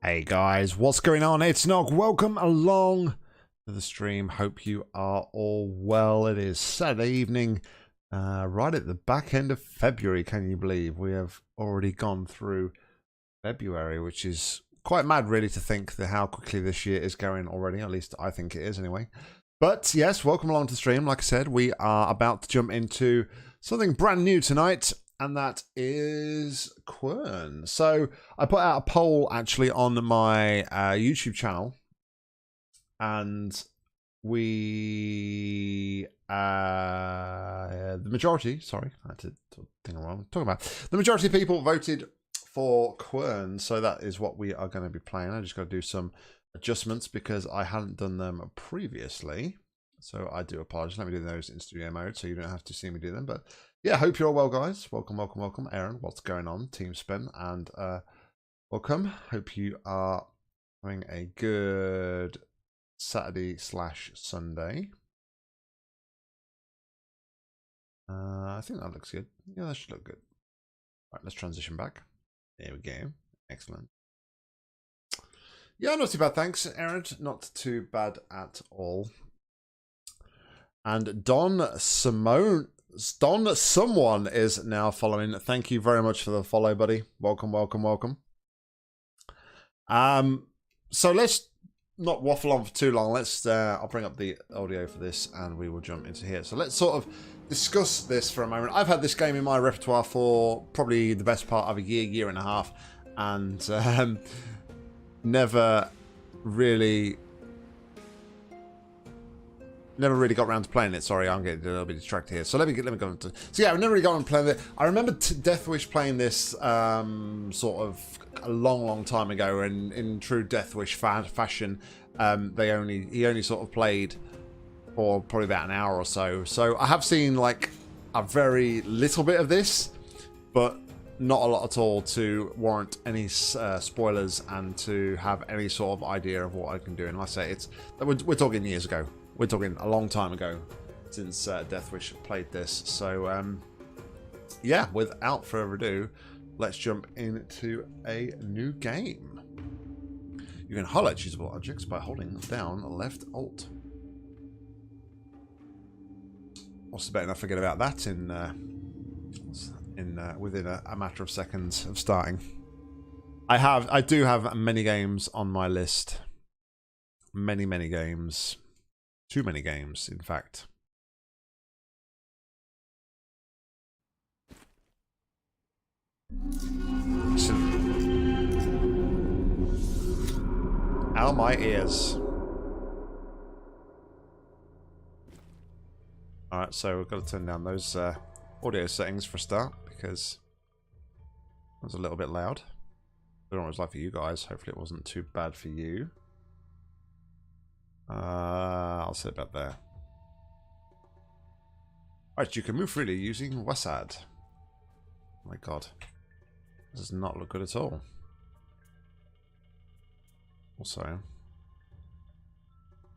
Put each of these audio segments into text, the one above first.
Hey guys, what's going on? It's Nock. Welcome along to the stream. Hope you are all well. It is Saturday evening, right at the back end of February. Can you believe we have already gone through February, which is quite mad really to think that how quickly this year is going already. At least I think it is anyway. But yes, welcome along to the stream. Like I said, we are about to jump into something brand new tonight, and that is Quern. So I put out a poll actually on my YouTube channel, and we the majority, sorry, I had to think of what I'm talking about. The majority of people voted for Quern, so that is what we are going to be playing. I just got to do some adjustments because I hadn't done them previously, so I do apologize. Let me do those in studio mode so you don't have to see me do them. But yeah, hope you're all well, guys. Welcome, welcome, welcome. Aaron, what's going on? Team Spin, and welcome. Hope you are having a good Saturday/Sunday. I think that looks good. Yeah, that should look good. All right, let's transition back. There we go. Excellent. Yeah, not too bad, thanks, Aaron. Not too bad at all. And Don Someone is now following. Thank you very much for the follow, buddy. Welcome, welcome, welcome. So let's not waffle on for too long. Let's I'll bring up the audio for this and we will jump into here. So let's sort of discuss this for a moment. I've had this game in my repertoire for probably the best part of a year and a half, and never really got around to playing it. Sorry, I'm getting a little bit distracted here. So let me go on to. So yeah, I've never really got on playing it. I remember Death Wish playing this sort of a long time ago, and in true Death Wish fashion, he only sort of played for probably about an hour or so. So I have seen like a very little bit of this, but not a lot at all to warrant any spoilers and to have any sort of idea of what I can do. And like I say, we're talking years ago. We're talking a long time ago since Death Wish played this. So yeah, without further ado, let's jump into a new game. You can highlight usable objects by holding down left alt. What's the bet I forget about that within a matter of seconds of starting. I do have many games on my list. Many games. Too many games, in fact. Listen. Ow, my ears. Alright, so we've got to turn down those audio settings for a start, because it was a little bit loud. I don't know what it was like for you guys. Hopefully it wasn't too bad for you. I'll sit about there. Alright, you can move freely using WASD. Oh my god. This does not look good at all. Also,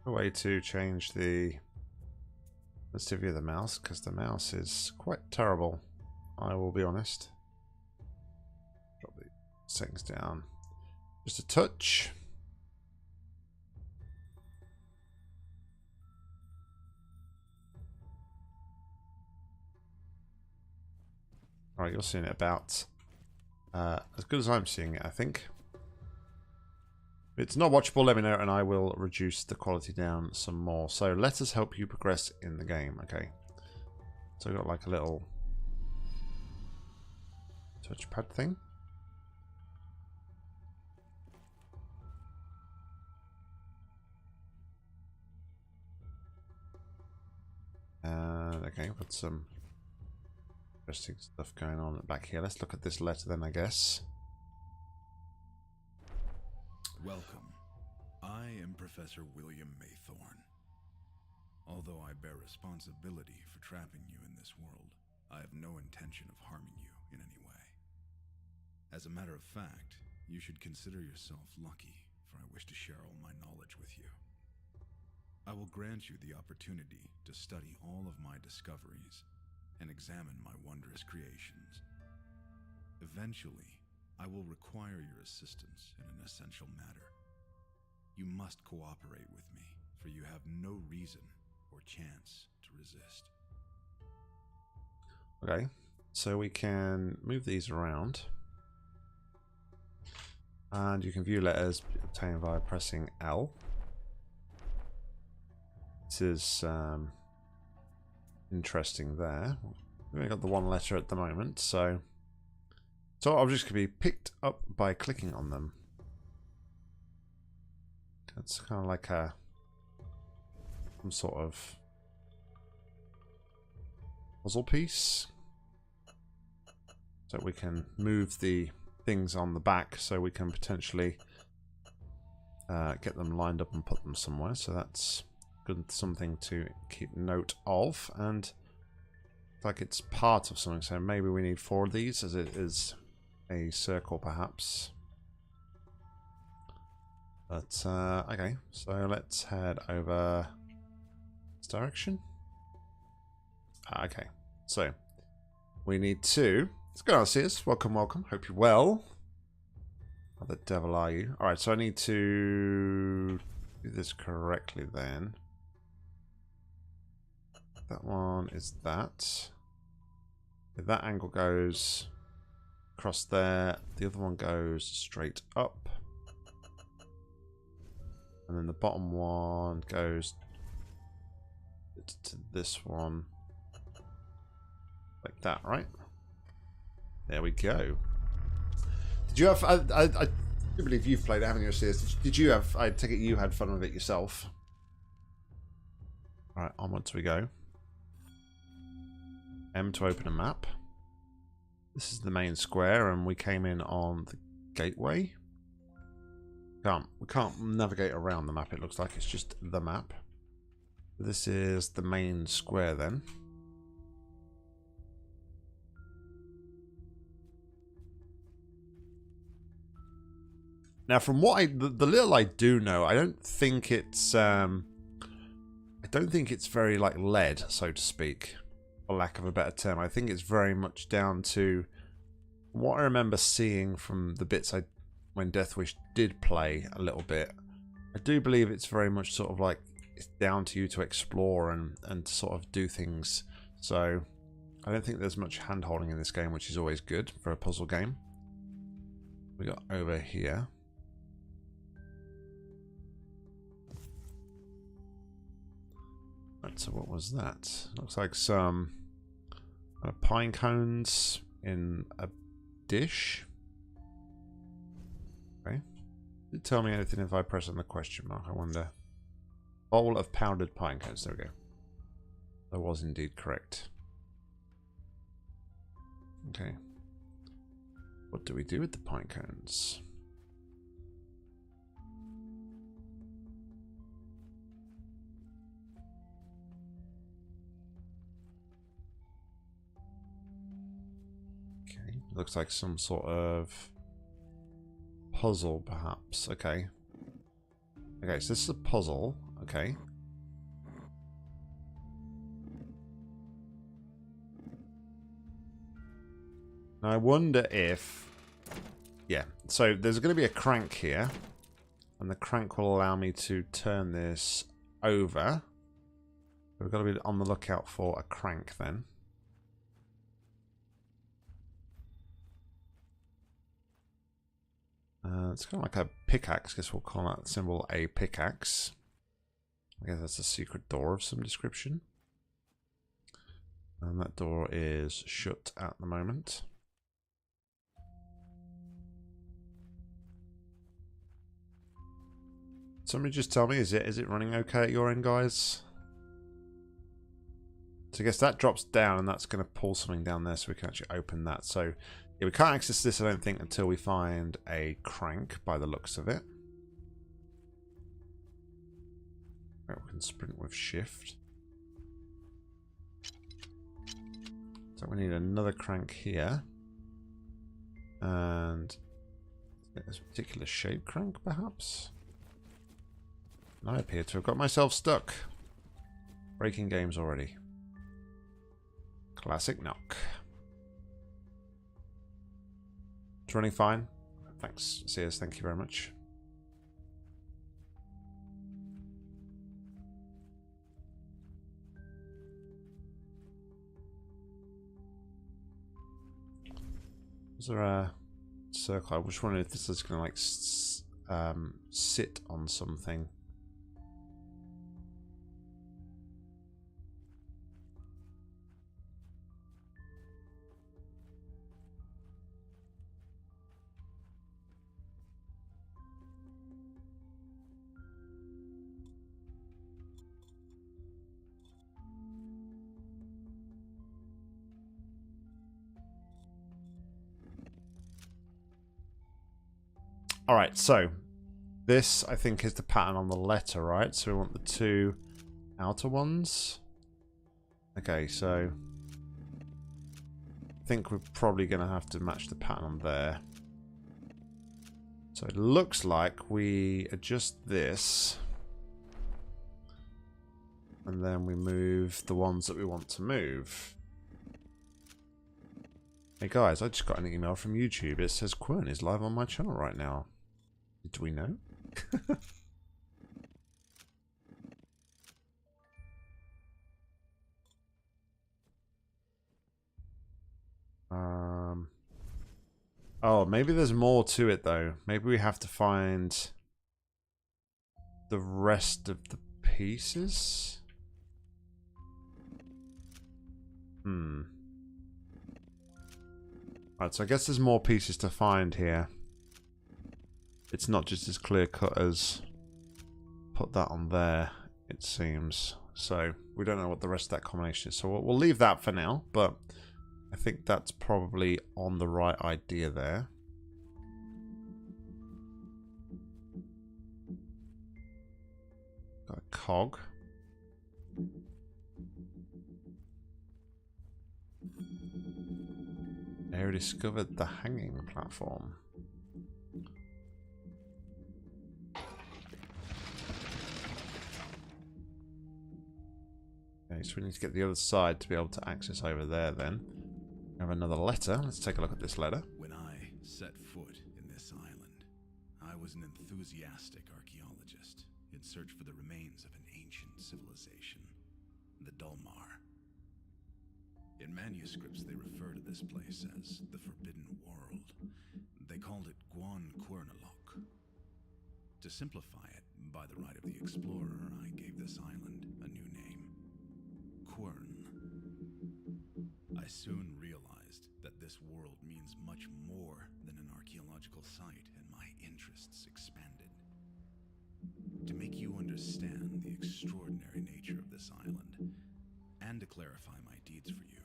a way to change the sensitivity of the mouse, because the mouse is quite terrible, I will be honest. Drop the settings down just a touch. Alright, you're seeing it about as good as I'm seeing it, I think. If it's not watchable, let me know and I will reduce the quality down some more. So let us help you progress in the game. Okay. So we've got like a little touchpad thing. And okay, put some interesting stuff going on back here. Let's look at this letter then, I guess. Welcome. I am Professor William Maythorn. Although I bear responsibility for trapping you in this world, I have no intention of harming you in any way. As a matter of fact, you should consider yourself lucky, for I wish to share all my knowledge with you. I will grant you the opportunity to study all of my discoveries and examine my wondrous creations. Eventually, I will require your assistance in an essential matter. You must cooperate with me, for you have no reason or chance to resist. Okay, so we can move these around. And you can view letters obtained via pressing L. This is interesting there. We've only got the one letter at the moment, so objects can be picked up by clicking on them. That's kind of like some sort of puzzle piece. So we can move the things on the back so we can potentially get them lined up and put them somewhere. So that's good, something to keep note of. And like it's part of something, so maybe we need 4 of these, as it is a circle perhaps. But okay, so let's head over this direction. Okay, so we need to... It's good to see us. Welcome, welcome. Hope you're well. How the devil are you? Alright, so I need to do this correctly then. That one is that. If that angle goes across there, the other one goes straight up. And then the bottom one goes to this one. Like that, right? There we go. Did you have... I do believe you've played it, haven't you, CS? Did you have... I take it you had fun with it yourself. Alright, onwards we go. M to open a map. This is the main square, and we came in on the gateway. We can't navigate around the map, it looks like. It's just the map. This is the main square then. Now, from what the little I do know, I don't think it's very like led, so to speak, for lack of a better term. I think it's very much down to what I remember seeing from the bits when Deathwish did play a little bit. I do believe it's very much sort of like it's down to you to explore and to sort of do things. So I don't think there's much hand holding in this game, which is always good for a puzzle game. We got over here. Right, so what was that? Looks like some pine cones in a dish. Okay. Did it tell me anything if I press on the question mark? I wonder. Bowl of powdered pine cones. There we go. That was indeed correct. Okay. What do we do with the pine cones? Okay. Looks like some sort of puzzle, perhaps. Okay. Okay, so this is a puzzle. Okay. Now I wonder if... Yeah, so there's going to be a crank here. And the crank will allow me to turn this over. We've got to be on the lookout for a crank then. It's kind of like a pickaxe. I guess we'll call that symbol a pickaxe. I guess that's a secret door of some description. And that door is shut at the moment. Somebody just tell me, is it running okay at your end, guys? So I guess that drops down, and that's going to pull something down there so we can actually open that. So yeah, we can't access this, I don't think, until we find a crank by the looks of it. Right, we can sprint with shift. So we need another crank here. And this particular shape crank, perhaps? I appear to have got myself stuck. Breaking games already. Classic NOCK. It's running fine. Thanks, Sears. Thank you very much. Is there a circle? I was wondering if this is going to like sit on something. Alright, so this I think is the pattern on the letter, right? So we want the two outer ones. Okay, so I think we're probably going to have to match the pattern on there. So it looks like we adjust this and then we move the ones that we want to move. Hey guys, I just got an email from YouTube. It says Quern is live on my channel right now. Do we know? Oh, maybe there's more to it though. Maybe we have to find the rest of the pieces. Right, so I guess there's more pieces to find here. It's not just as clear cut as put that on there, it seems. So we don't know what the rest of that combination is. So we'll leave that for now, but I think that's probably on the right idea there. Got a cog. I discovered the hanging platform. Okay, so we need to get the other side to be able to access over there then. We have another letter. Let's take a look at this letter. When I set foot in this island, I was an enthusiastic archaeologist in search for the remains of an ancient civilization, the Dulmar. In manuscripts, they refer to this place as the Forbidden World. They called it Quern. To simplify it, by the right of the explorer, I gave this island a new name, Quern. I soon realized that this world means much more than an archaeological site, and my interests expanded. To make you understand the extraordinary nature of this island, and to clarify my deeds for you,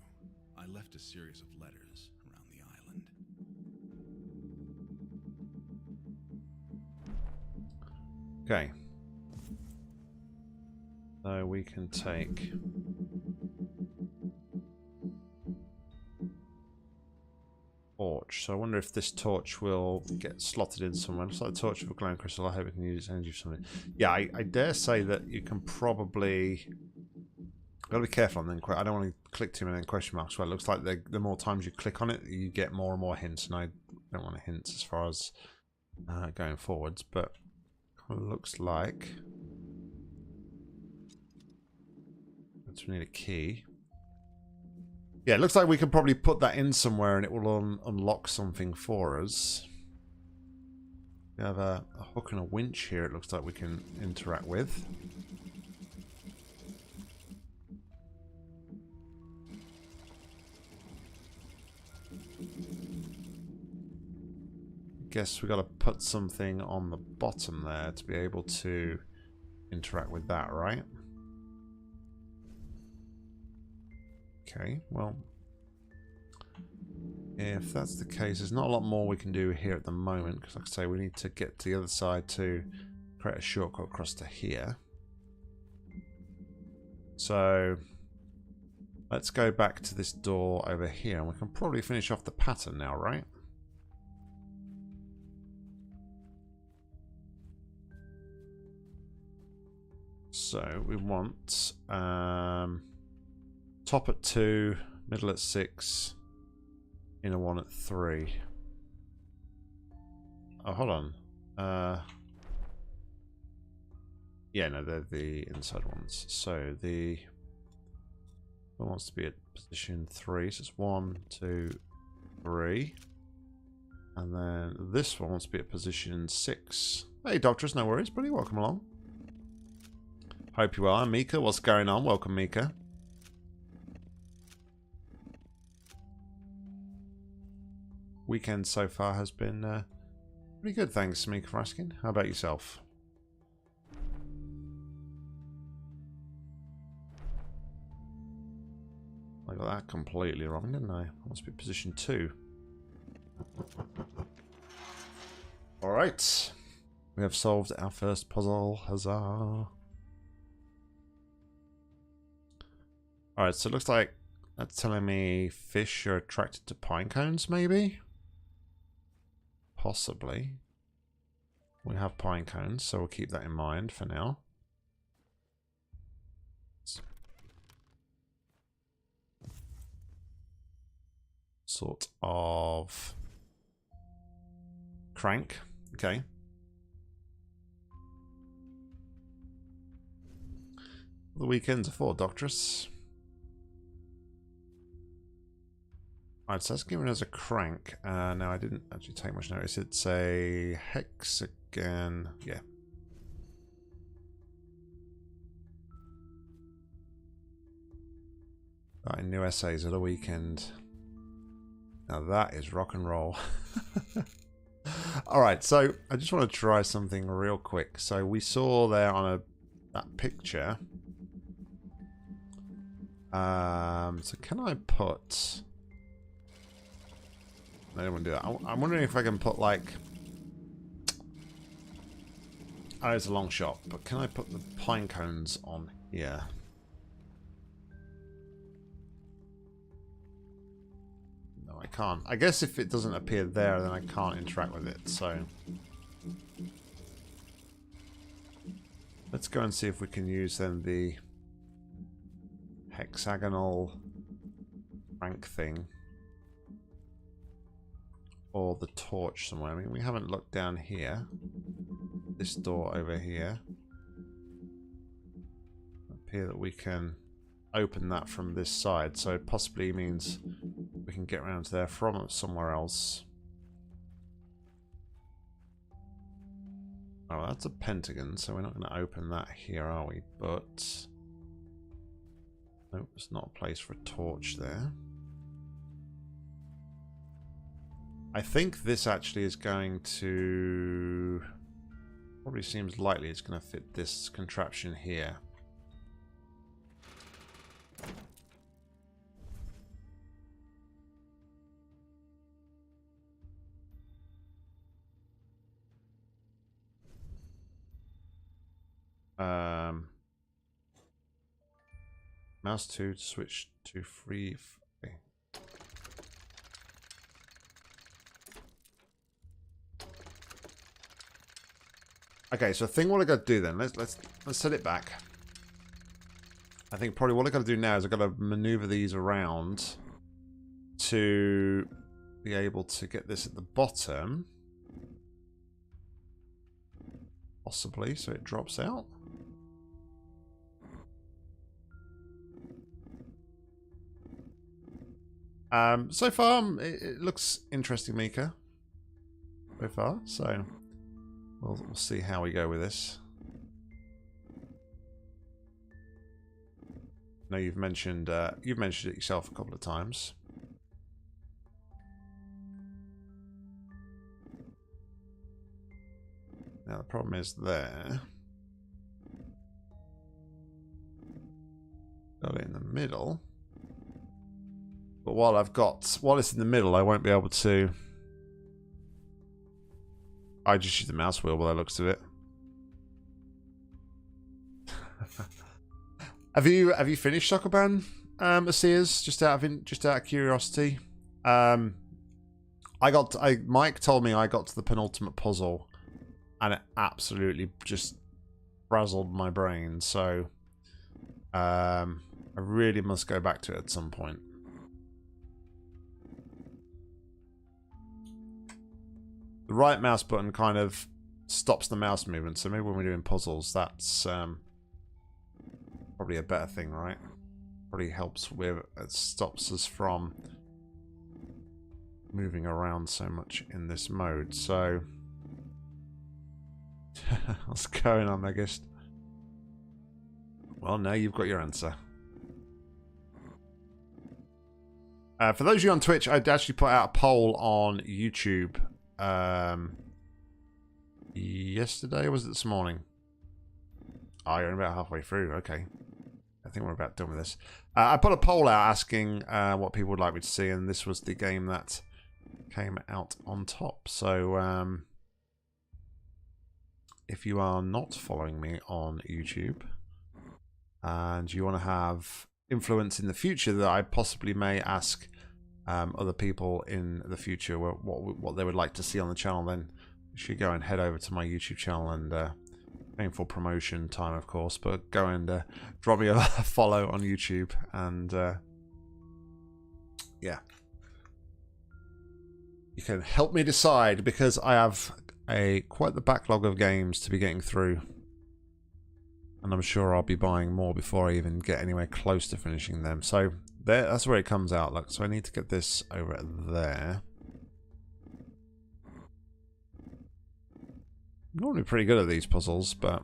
I left a series of letters around the island. Okay. So we can take torch. So I wonder if this torch will get slotted in somewhere. It's like a torch of a glowing crystal. I hope it can use its energy for something. Yeah, I dare say that you can probably... Gotta be careful on then. I don't want to click too many question marks. Well, it looks like the more times you click on it, you get more and more hints, and I don't want hints as far as going forwards. But it looks like we need a key. Yeah, it looks like we can probably put that in somewhere, and it will unlock something for us. We have a hook and a winch here. It looks like we can interact with. Guess we got to put something on the bottom there to be able to interact with that, right? Okay, well, if that's the case, there's not a lot more we can do here at the moment, because like I say, we need to get to the other side to create a shortcut across to here. So let's go back to this door over here, and we can probably finish off the pattern now, right? So we want top at 2, middle at 6, inner one at 3. Oh, hold on. Yeah, no, they're the inside ones. So the one wants to be at position 3. So it's 1, 2, 3. And then this one wants to be at position 6. Hey, Doctors, no worries, buddy. Welcome along. Hope you are. Mika, what's going on? Welcome, Mika. Weekend so far has been pretty good, thanks, Mika, for asking. How about yourself? I got that completely wrong, didn't I? Must be position 2. Alright. We have solved our first puzzle. Huzzah. Alright, so it looks like that's telling me fish are attracted to pine cones, maybe? Possibly. We have pine cones, so we'll keep that in mind for now. Sort of crank. Okay. The weekends are for, Doctress. Alright, so that's given us a crank. Now, I didn't actually take much notice. It's a hexagon. Yeah. Writing new essays at a weekend. Now that is rock and roll. Alright, so I just want to try something real quick. So we saw there on that picture. So can I put... I don't want to do that. I'm wondering if I can put like... Oh, it's a long shot, but can I put the pine cones on here? No, I can't. I guess if it doesn't appear there, then I can't interact with it, so... Let's go and see if we can use then the hexagonal rank thing. Or the torch somewhere. I mean, we haven't looked down here. This door over here. Appear that we can open that from this side, so it possibly means we can get around to there from somewhere else. Oh, that's a pentagon, so we're not going to open that here, are we? But nope, it's not a place for a torch there. I think this actually is going to... Probably seems likely it's going to fit this contraption here. Mouse 2 to switch to free... Okay. Okay, so I think what I got to do then, let's set it back. I think probably what I got to do now is I got to maneuver these around to be able to get this at the bottom, possibly, so it drops out. So far, it looks interesting, Mika. So far, so we'll see how we go with this. I know you've mentioned it yourself a couple of times. Now the problem is there. Got it in the middle. But while it's in the middle, I won't be able to. I just use the mouse wheel by the looks of it. Have you finished Sokoban, Asias? Just out of curiosity. Mike told me I got to the penultimate puzzle, and it absolutely just frazzled my brain. So I really must go back to it at some point. the right mouse button kind of stops the mouse movement. So maybe when we're doing puzzles, that's probably a better thing, right? Probably helps with it, stops us from moving around so much in this mode. So what's going on, I guess? Well, now you've got your answer. For those of you on Twitch, I actually put out a poll on YouTube yesterday, or was it this morning? Oh, you're about halfway through. Okay. I think we're about done with this. I put a poll out asking what people would like me to see, and this was the game that came out on top. So, if you are not following me on YouTube, and you want to have influence in the future that I possibly may ask other people in the future what they would like to see on the channel, then you should go and head over to my YouTube channel and aim for promotion time, of course, but go and drop me a follow on YouTube, and yeah, you can help me decide, because I have quite the backlog of games to be getting through. And I'm sure I'll be buying more before I even get anywhere close to finishing them. So that's where it comes out. Look, so I need to get this over there. I'm normally pretty good at these puzzles, but...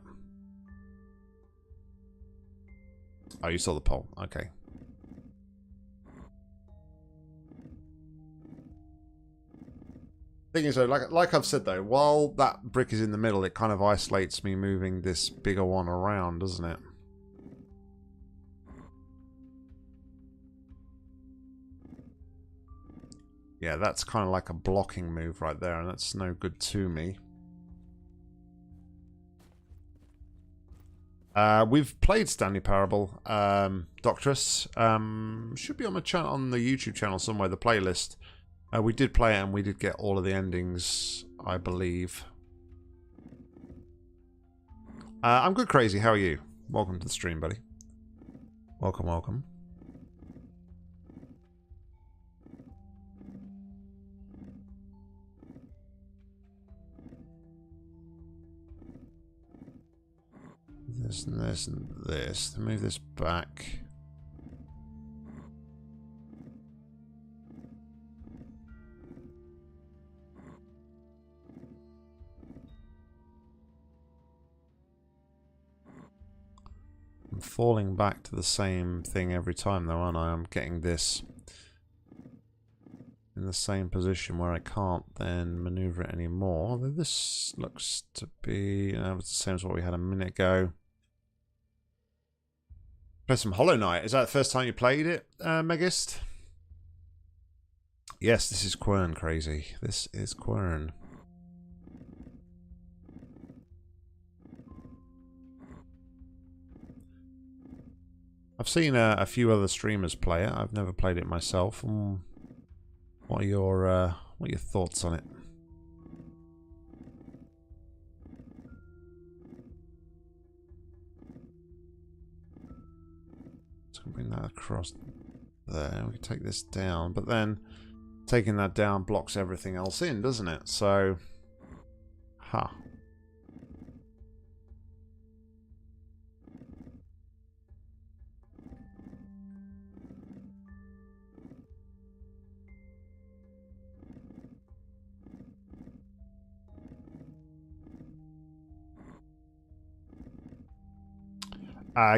Oh, you saw the poll. Okay. Thing is, though, like I've said, though, while that brick is in the middle, it kind of isolates me moving this bigger one around, doesn't it? Yeah, that's kind of like a blocking move right there, and that's no good to me. We've played Stanley Parable, Doctress. Should be on the channel, on the YouTube channel somewhere, the playlist. We did play it, and we did get all of the endings, I believe. I'm good, Crazy. How are you? Welcome to the stream, buddy. Welcome, welcome. This and this and this. Move this back. I'm falling back to the same thing every time, though, aren't I? I'm getting this in the same position where I can't then maneuver it anymore. Although this looks to be the same as what we had a minute ago. Play some Hollow Knight. Is that the first time you played it, Megist? Yes, this is Quern, Crazy. This is Quern. I've seen a few other streamers play it. I've never played it myself. What are your thoughts on it? So bring that across there. We can take this down, but then taking that down blocks everything else in, doesn't it? So, huh.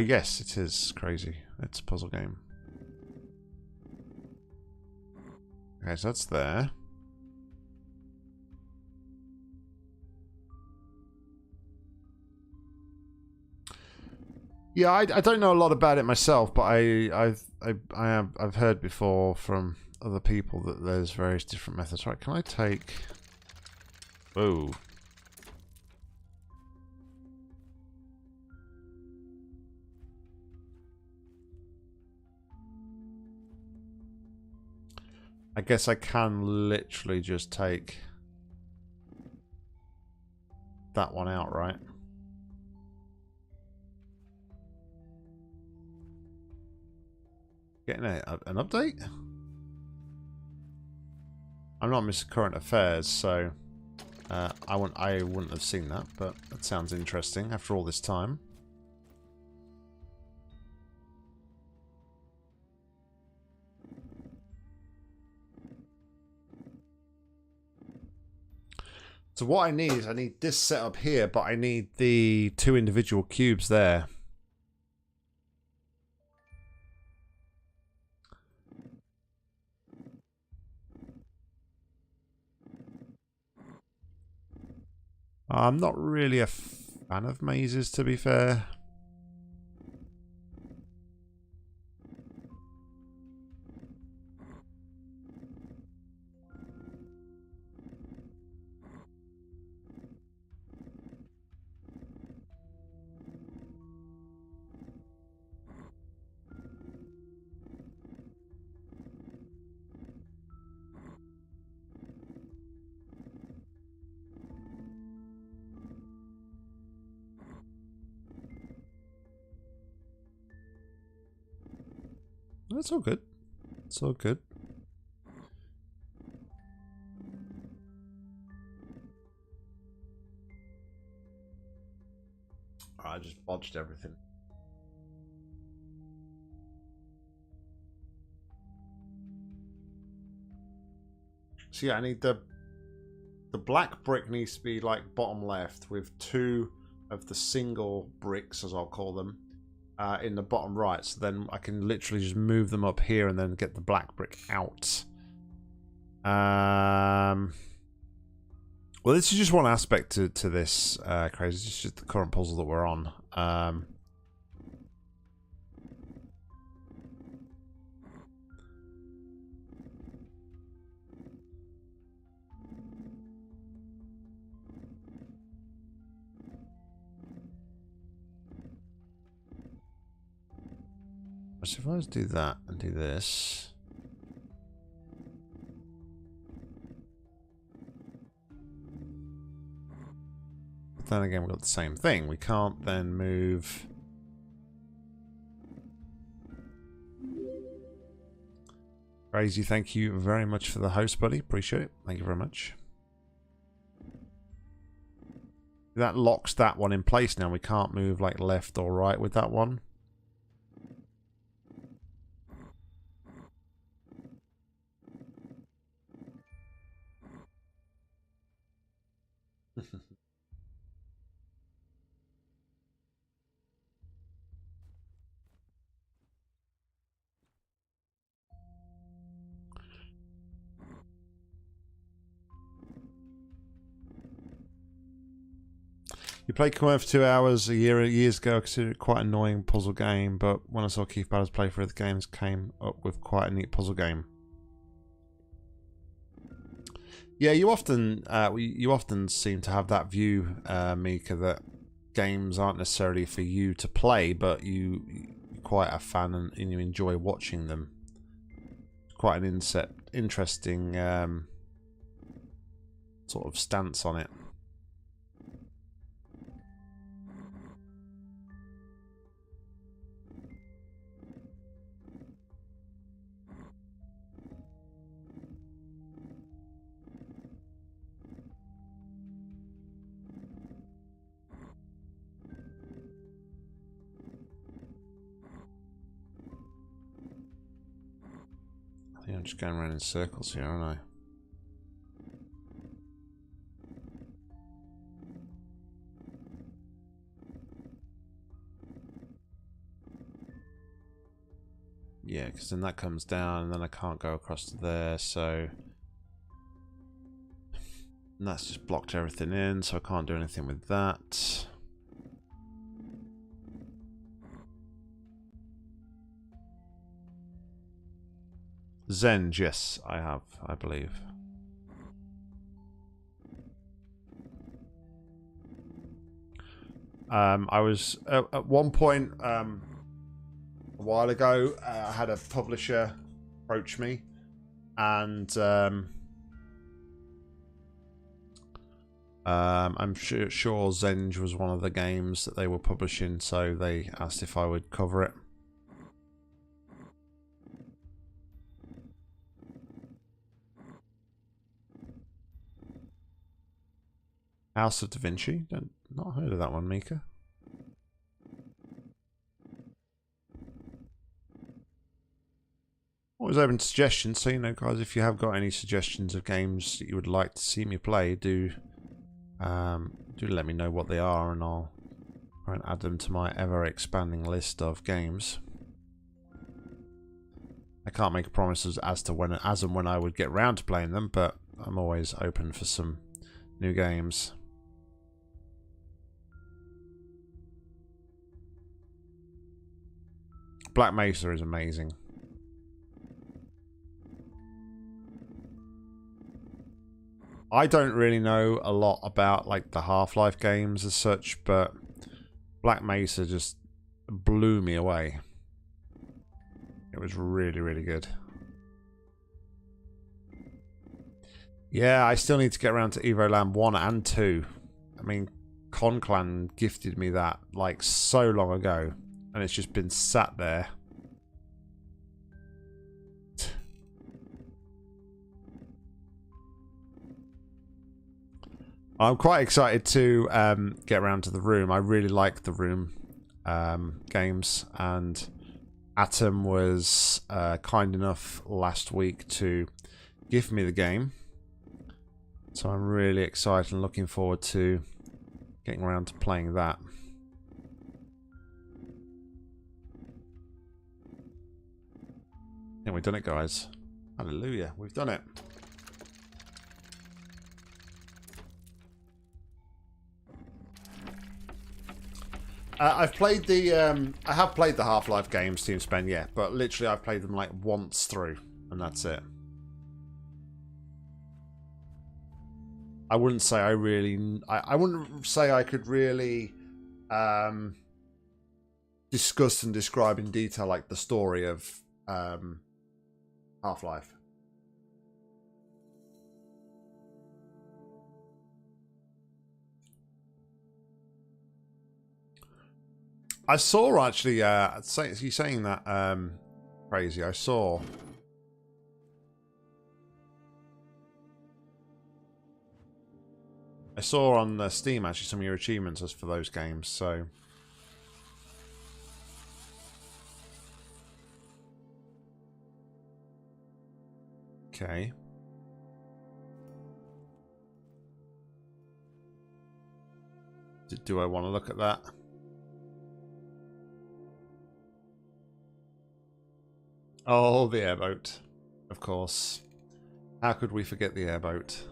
Yes, it is Crazy. It's a puzzle game. Okay, so that's there. Yeah, I don't know a lot about it myself, but I've heard before from other people that there's various different methods. Right, can I take... Oh. I guess I can literally just take that one out, right? Getting an update? I'm not Mr. Current Affairs, so I wouldn't have seen that, but that sounds interesting after all this time. So what I need is I need this setup here, but I need the 2 individual cubes there. I'm not really a fan of mazes, to be fair. That's all good. It's all good. I just bodged everything. So yeah, I need the black brick needs to be like bottom left with 2 of the single bricks, as I'll call them, in the bottom right. So then I can literally just move them up here and then get the black brick out. Well, this is just one aspect to this, Crazy. It's just the current puzzle that we're on. So if I just do that and do this... But then again, we've got the same thing. We can't then move... Crazy, thank you very much for the host, buddy. Appreciate it. Thank you very much. That locks that one in place now. We can't move like left or right with that one. You played Quern for 2 hours years ago. I considered it quite an annoying puzzle game, but when I saw Keith Barrow's play through the games, came up with quite a neat puzzle game. Yeah, you often seem to have that view, Mika, that games aren't necessarily for you to play, but you're quite a fan and you enjoy watching them. Quite an interesting sort of stance on it. I think I'm just going around in circles here, aren't I? Yeah, because then that comes down and then I can't go across to there, so... And that's just blocked everything in, so I can't do anything with that. Zenge, yes, I have, I believe. I was at one point a while ago. I had a publisher approach me, and I'm sure Zenge was one of the games that they were publishing, so they asked if I would cover it. House of Da Vinci. Not heard of that one, Mika. Always open to suggestions, so you know, guys, if you have got any suggestions of games that you would like to see me play, do let me know what they are, and I'll try and add them to my ever-expanding list of games. I can't make promises as to when, as and when I would get round to playing them, but I'm always open for some new games. Black Mesa is amazing. I don't really know a lot about like the Half-Life games as such, but Black Mesa just blew me away. It was really, really good. Yeah, I still need to get around to Evoland 1 and 2. I mean, Conclan gifted me that like so long ago, and it's just been sat there. I'm quite excited to get around to the Room. I really like the Room games, and Atom was kind enough last week to give me the game. So I'm really excited and looking forward to getting around to playing that. Yeah, we've done it, guys. Hallelujah, we've done it. I've played the I have played the Half-Life games, Team Spen, yeah, but literally I've played them like once through, and that's it. I wouldn't say I really, I wouldn't say I could really discuss and describe in detail like the story of Half-Life. I saw actually, you saying that, crazy, I saw on Steam actually some of your achievements as for those games, so. Okay. Do I want to look at that? Oh, the airboat. Of course. How could we forget the airboat?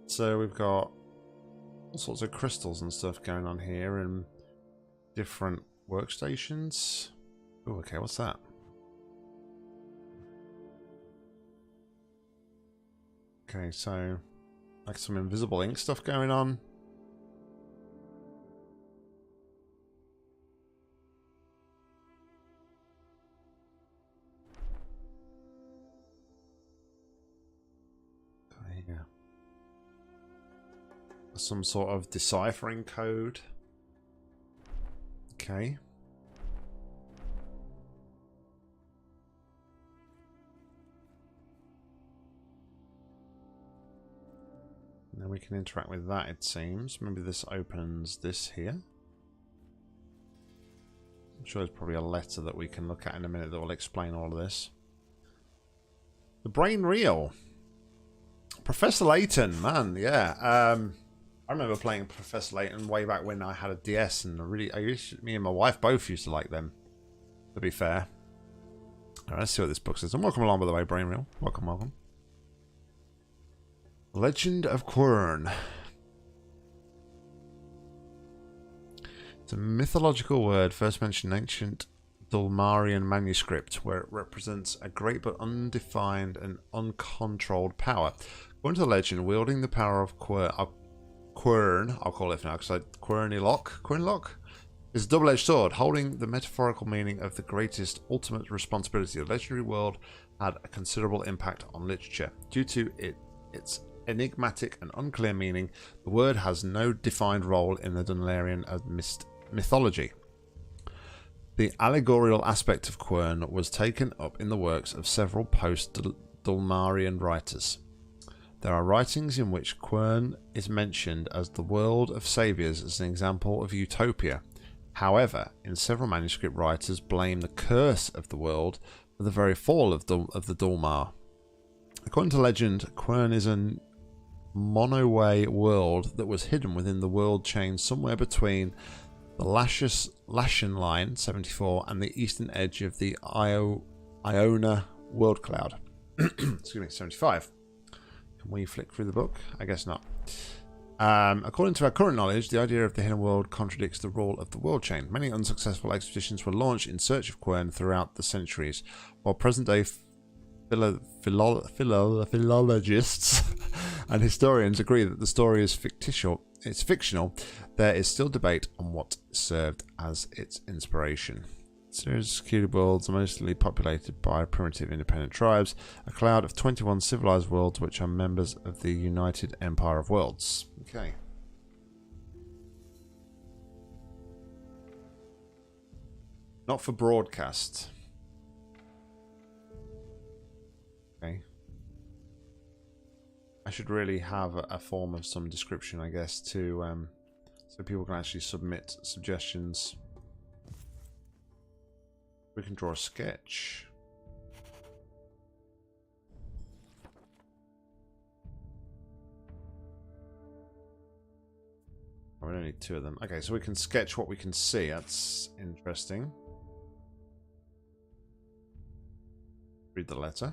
So we've got all sorts of crystals and stuff going on here and different workstations. Oh, okay, what's that? Okay, so like some invisible ink stuff going on. Some sort of deciphering code. Okay. And then we can interact with that, it seems. Maybe this opens this here. I'm sure there's probably a letter that we can look at in a minute that will explain all of this. The brain reel. Professor Layton, man, yeah. I remember playing Professor Layton way back when I had a DS, and me and my wife both used to like them, to be fair. Alright, let's see what this book says. And welcome along, by the way, Brain Reel. Welcome, welcome. Legend of Quern. It's a mythological word first mentioned in ancient Dulmarian manuscript, where it represents a great but undefined and uncontrolled power. According to the legend, wielding the power of Quern, I'll call it for now, because Quernlock is a double-edged sword, holding the metaphorical meaning of the greatest ultimate responsibility. The legendary world had a considerable impact on literature. Due to its enigmatic and unclear meaning, the word has no defined role in the Dunlarian mythology. The allegorical aspect of Quern was taken up in the works of several post-Dulmarian writers. There are writings in which Quern is mentioned as the world of saviors as an example of utopia. However, in several manuscript writers blame the curse of the world for the very fall of the Dulmar. According to legend, Quern is a monoway world that was hidden within the world chain somewhere between the Lashen line 74 and the eastern edge of the Iona world cloud. Excuse me, 75. Can we flick through the book? I guess not. According to our current knowledge, the idea of the hidden world contradicts the rule of the world chain. Many unsuccessful expeditions were launched in search of Quern throughout the centuries, while present-day philologists and historians agree that the story is fictional. There is still debate on what served as its inspiration. Series of secluded worlds are mostly populated by primitive independent tribes, a cloud of 21 civilized worlds which are members of the United Empire of Worlds. Okay. Not for broadcast. Okay. I should really have a form of some description, I guess, to so people can actually submit suggestions. We can draw a sketch. We don't need two of them. Okay, so we can sketch what we can see. That's interesting. Read the letter.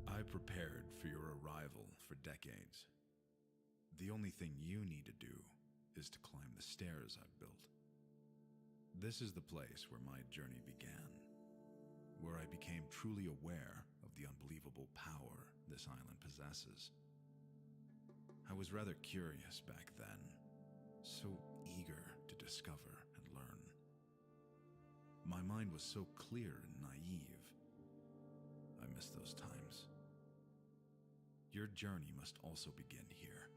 I prepared for your arrival for decades. The only thing you need to do is to climb the stairs I've built. This is the place where my journey began, where I became truly aware of the unbelievable power this island possesses. I was rather curious back then, so eager to discover and learn. My mind was so clear and naive. I miss those times. Your journey must also begin here.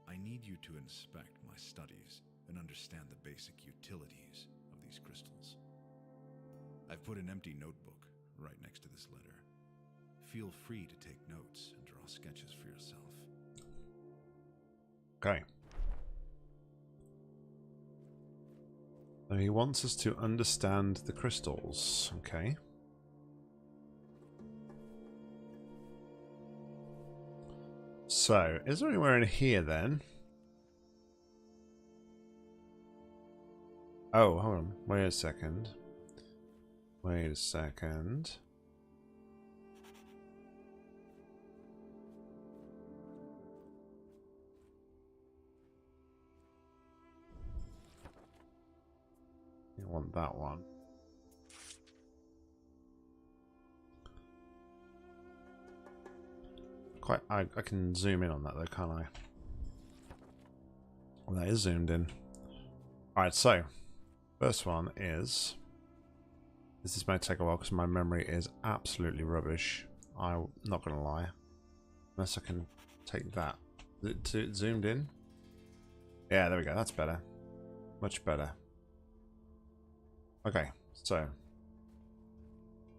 I need you to inspect my studies and understand the basic utilities of these crystals. I've put an empty notebook right next to this letter. Feel free to take notes and draw sketches for yourself. Okay. So he wants us to understand the crystals. Okay. So, is there anywhere in here then? Oh, hold on. Wait a second. Wait a second. You want that one. I can zoom in on that though, can't I? Well, that is zoomed in. Alright, so first one is this may take a while because my memory is absolutely rubbish. I'm not gonna lie. Unless I can take that. Is it zoomed in? Yeah, there we go, that's better. Much better. Okay, so I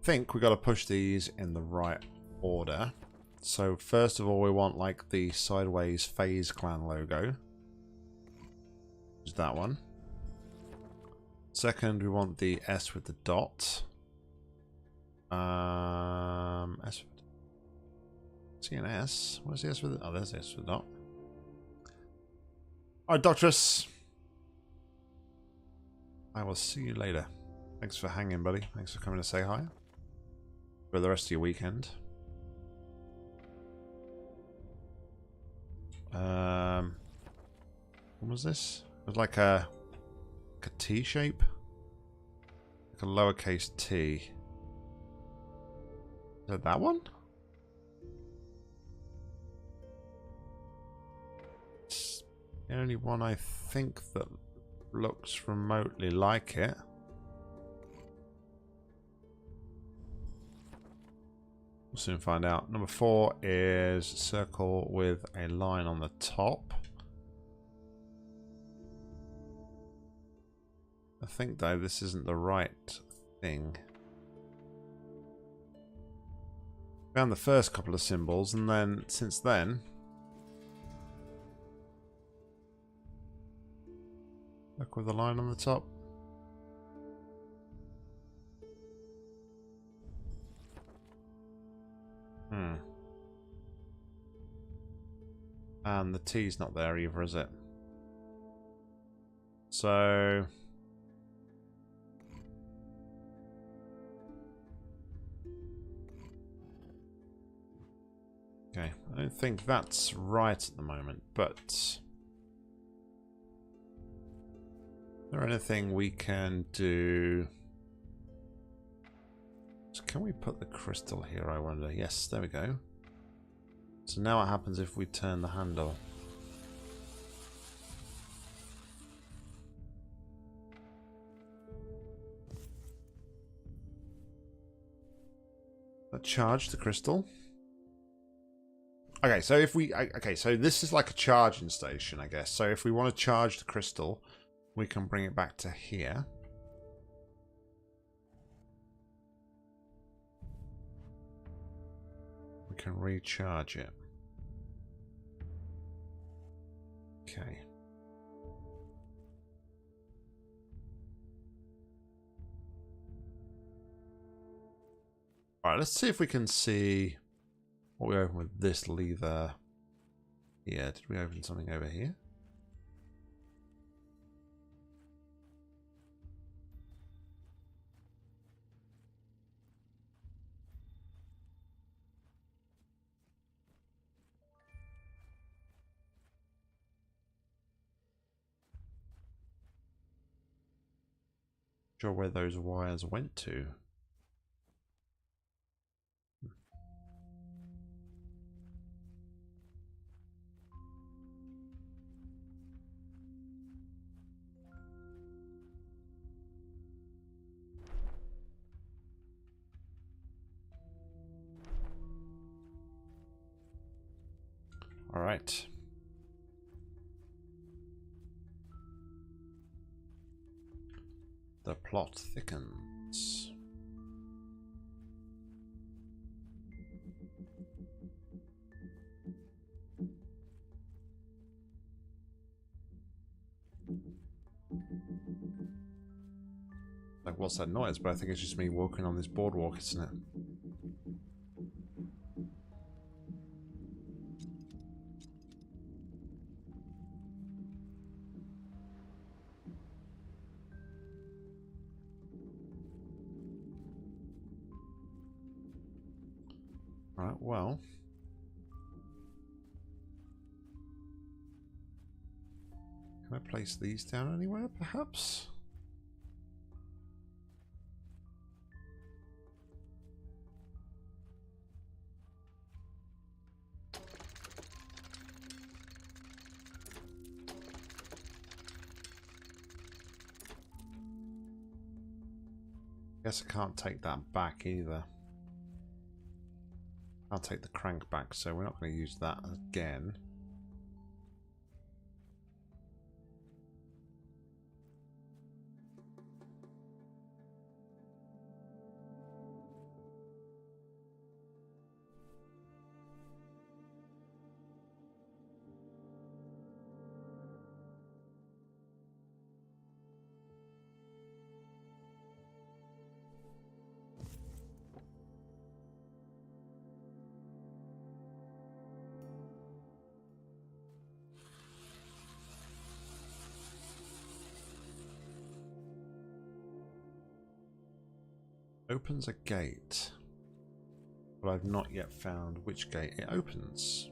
think we gotta push these in the right order. So first of all, we want like the sideways Phase Clan logo. Is that one. Second, we want the S with the dot. S. See an S. Where's the S with the? Oh, there's the S with the dot. All right, Doctress. I will see you later. Thanks for hanging, buddy. Thanks for coming to say hi. For the rest of your weekend. What was this? It was like a T shape, like a lowercase t. Is that that one? It's the only one I think that looks remotely like it. We'll soon find out. Number 4 is circle with a line on the top. I think though this isn't the right thing. Found the first couple of symbols, and then since then... Look with the line on the top. And the T's not there either, is it? So... Okay, I don't think that's right at the moment, but... Is there anything we can do? So can we put the crystal here, I wonder? Yes, there we go. So now what happens if we turn the handle? Charge the crystal. Okay, so if we... Okay, so this is like a charging station, I guess. So if we want to charge the crystal, we can bring it back to here. We can recharge it. Okay. Alright, let's see if we can see what we open with this lever here. Did we open something over here? Sure where those wires went to. All right. The plot thickens. Like, what's that noise? But I think it's just me walking on this boardwalk, isn't it? Alright, well. Can I place these down anywhere, perhaps? Guess I can't take that back either. I'll take the crank back, so we're not going to use that again. Opens a gate, but I've not yet found which gate it opens.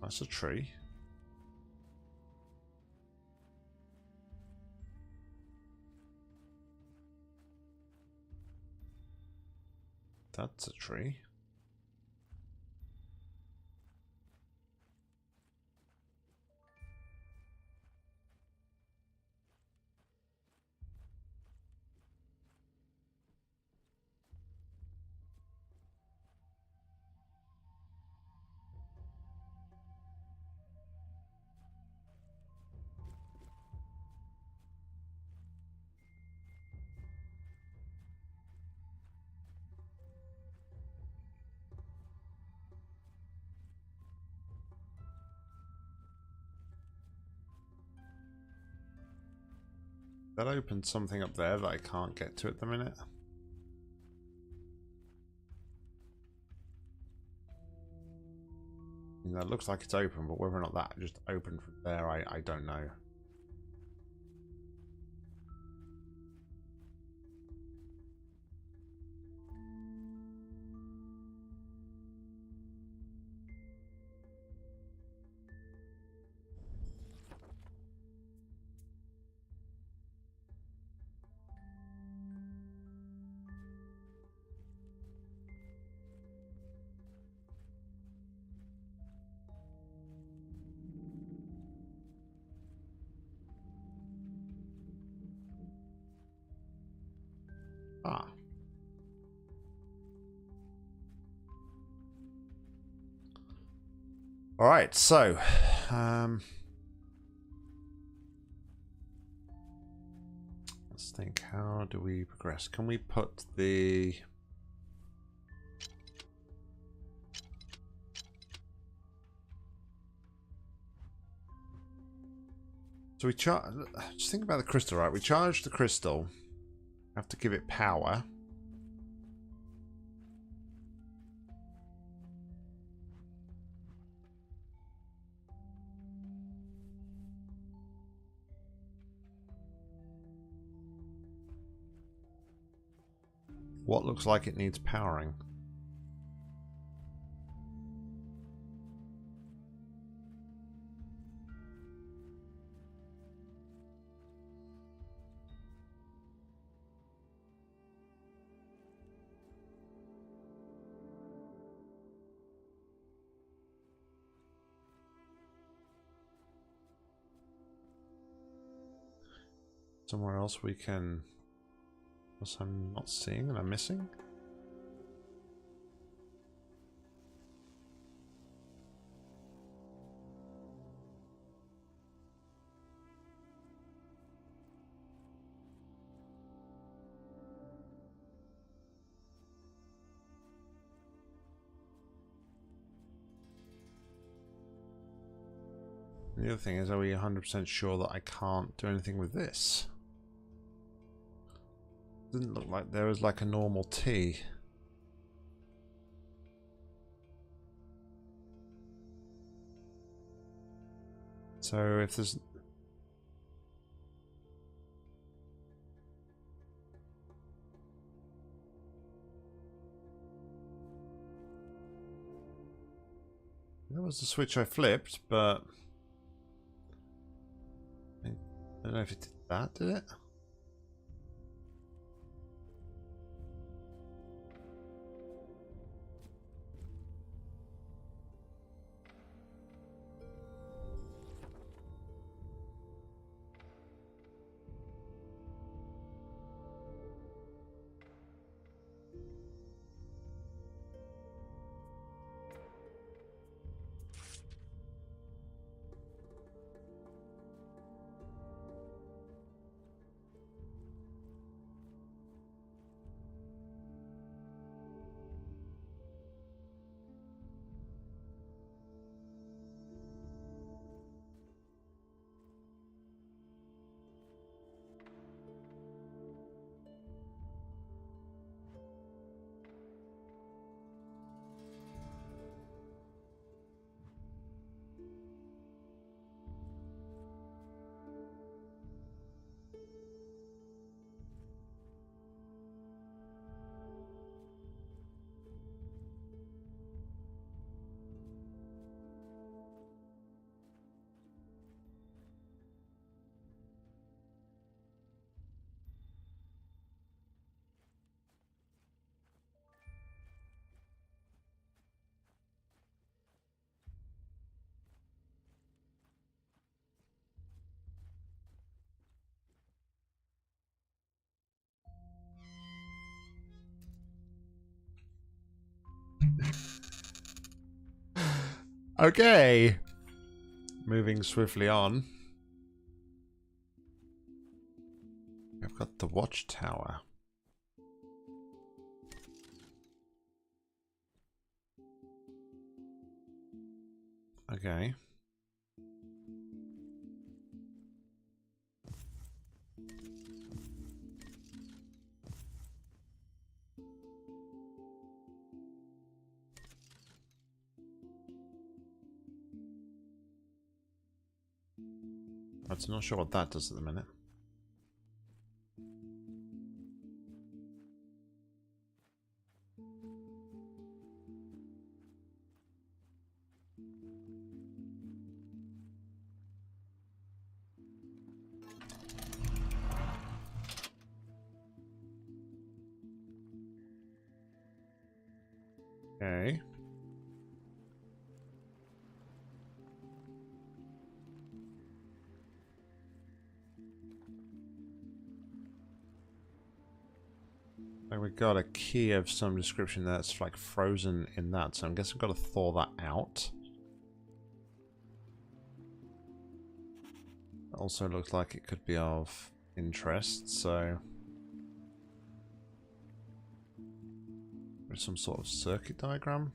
That's a tree. That's a tree. That opened something up there that I can't get to at the minute. That looks like it's open, but whether or not that just opened from there, I don't know. Ah. All right, so let's think. How do we progress? Can we put the so we charge? Just think about the crystal, right? We charge the crystal. Have to give it power. What looks like it needs powering? Somewhere else we can... What I'm not seeing and I'm missing? The other thing is, are we 100% sure that I can't do anything with this? Didn't look like there was like a normal T. So if there's... That was the switch I flipped, but... I don't know if it did that, did it? Okay. Moving swiftly on. I've got the watchtower. Okay. I'm not sure what that does at the minute. Okay. So we got a key of some description that's like frozen in that, so I guess I've got to thaw that out. It also looks like it could be of interest, so there's some sort of circuit diagram.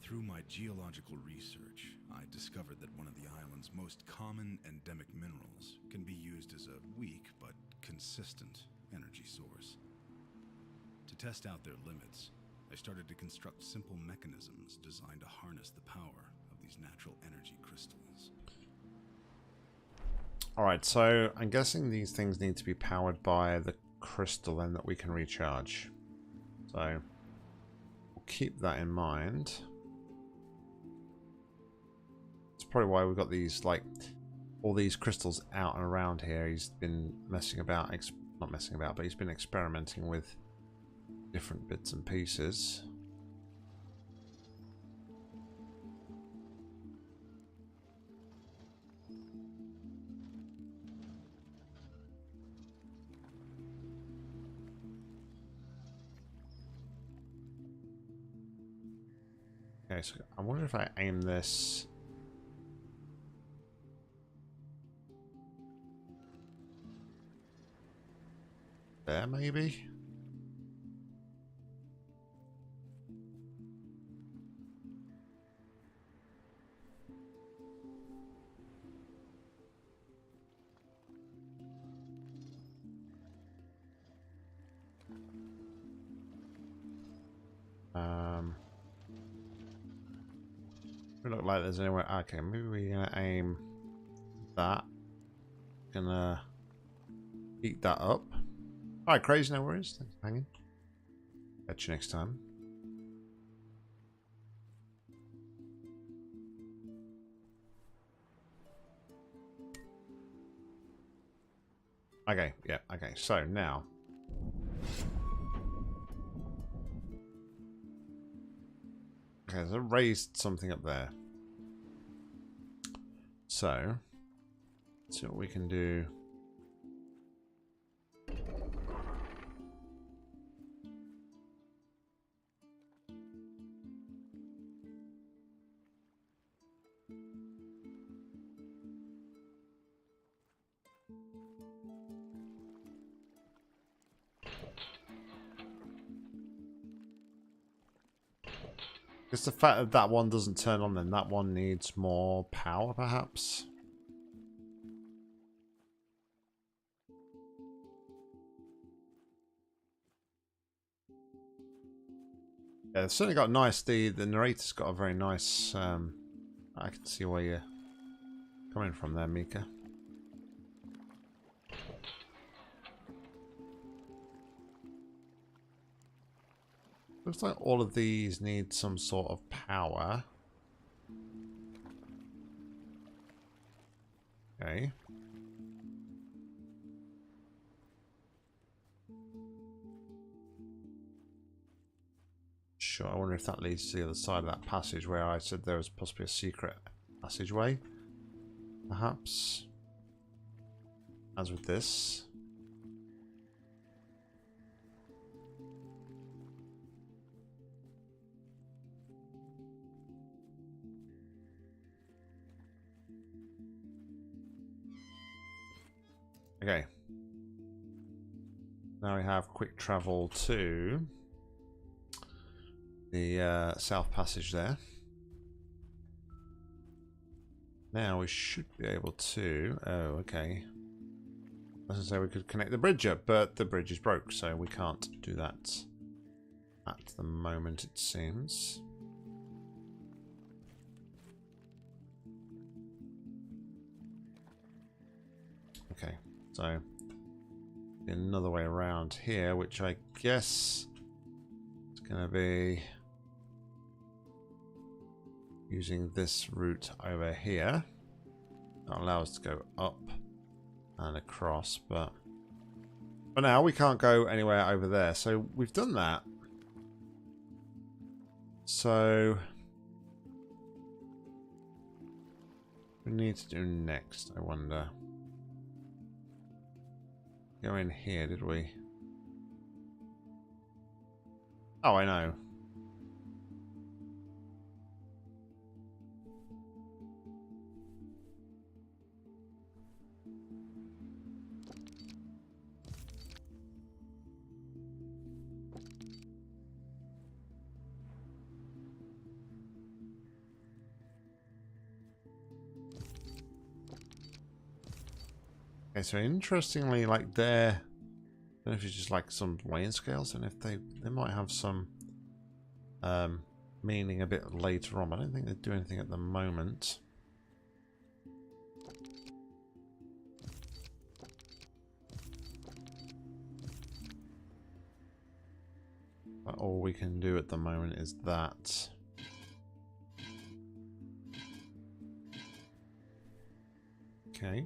Through my geological research, I discovered that one of the island's most common endemic minerals can be used as a weak but consistent energy source. To test out their limits, I started to construct simple mechanisms designed to harness the power of these natural energy crystals. Alright, so I'm guessing these things need to be powered by the crystal then that we can recharge. So we'll keep that in mind. Probably why we've got these, like, all these crystals out and around here. He's been messing about, not messing about, but he's been experimenting with different bits and pieces. Okay, so I wonder if I aim this... there, maybe? It look like there's anywhere... okay, maybe we're gonna aim that. Gonna heat that up. Alright, crazy, no worries. Thanks for hanging. Catch you next time. Okay, yeah, okay, so now. Okay, so I raised something up there. So, let's see what we can do. It's the fact that that one doesn't turn on, then that one needs more power, perhaps. Yeah, it's certainly got nice. The narrator's got a very nice. I can see where you're coming from there, Mika. Looks like all of these need some sort of power. Okay. Sure, I wonder if that leads to the other side of that passage where I said there was possibly a secret passageway. Perhaps. As with this. Okay. Now we have quick travel to the South Passage there. Now we should be able to... oh, okay. I was going to say we could connect the bridge up, but the bridge is broke, so we can't do that at the moment, it seems. Okay, so another way around here, which I guess is going to be using this route over here. That allows us to go up and across, but for now we can't go anywhere over there. So we've done that. So what do we need to do next, I wonder? Go in here, did we? Oh, I know. Okay, so interestingly, like there, I don't know if it's just like some weighing scales, and if they might have some meaning a bit later on. I don't think they do anything at the moment. But all we can do at the moment is that. Okay.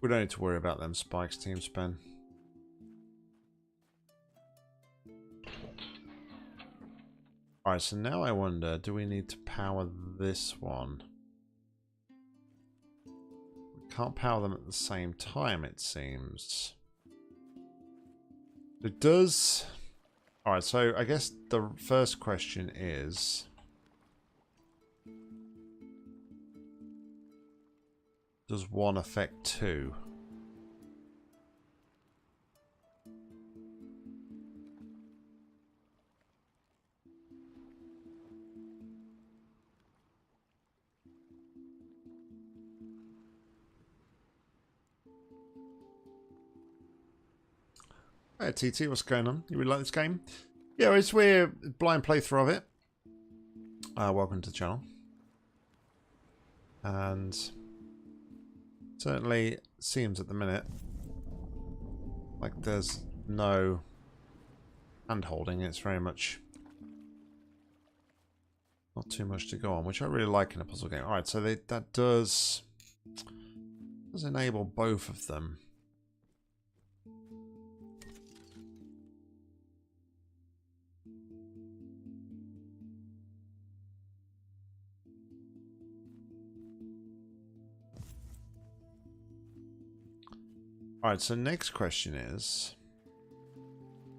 We don't need to worry about them spikes, Team Spen. Alright, so now I wonder, do we need to power this one? We can't power them at the same time, it seems. It does... Alright, so I guess the first question is... Does one affect two? Hey TT, what's going on? You really like this game? Yeah, it's we're blind playthrough of it. Welcome to the channel. And certainly seems at the minute like there's no hand holding. It's very much not too much to go on, which I really like in a puzzle game. Alright, so that does enable both of them. Alright, so next question is,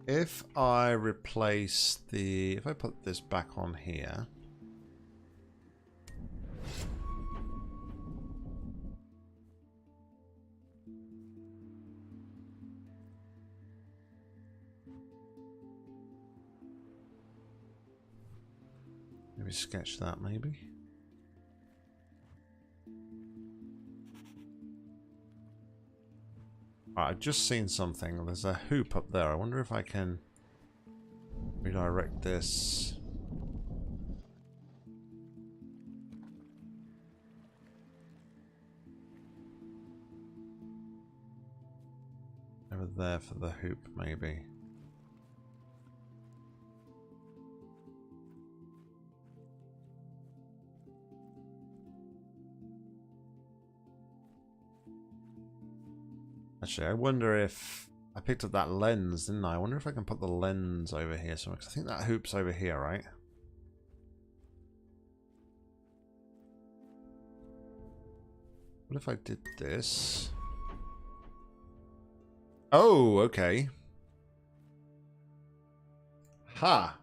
if I replace the, if I put this back on here, maybe sketch that maybe. I've just seen something. There's a hoop up there. I wonder if I can redirect this. Over there for the hoop, maybe. Actually, I wonder if I picked up that lens, didn't I? I wonder if I can put the lens over here somewhere. 'Cause I think that hoop's over here, right? What if I did this? Oh, okay. Ha!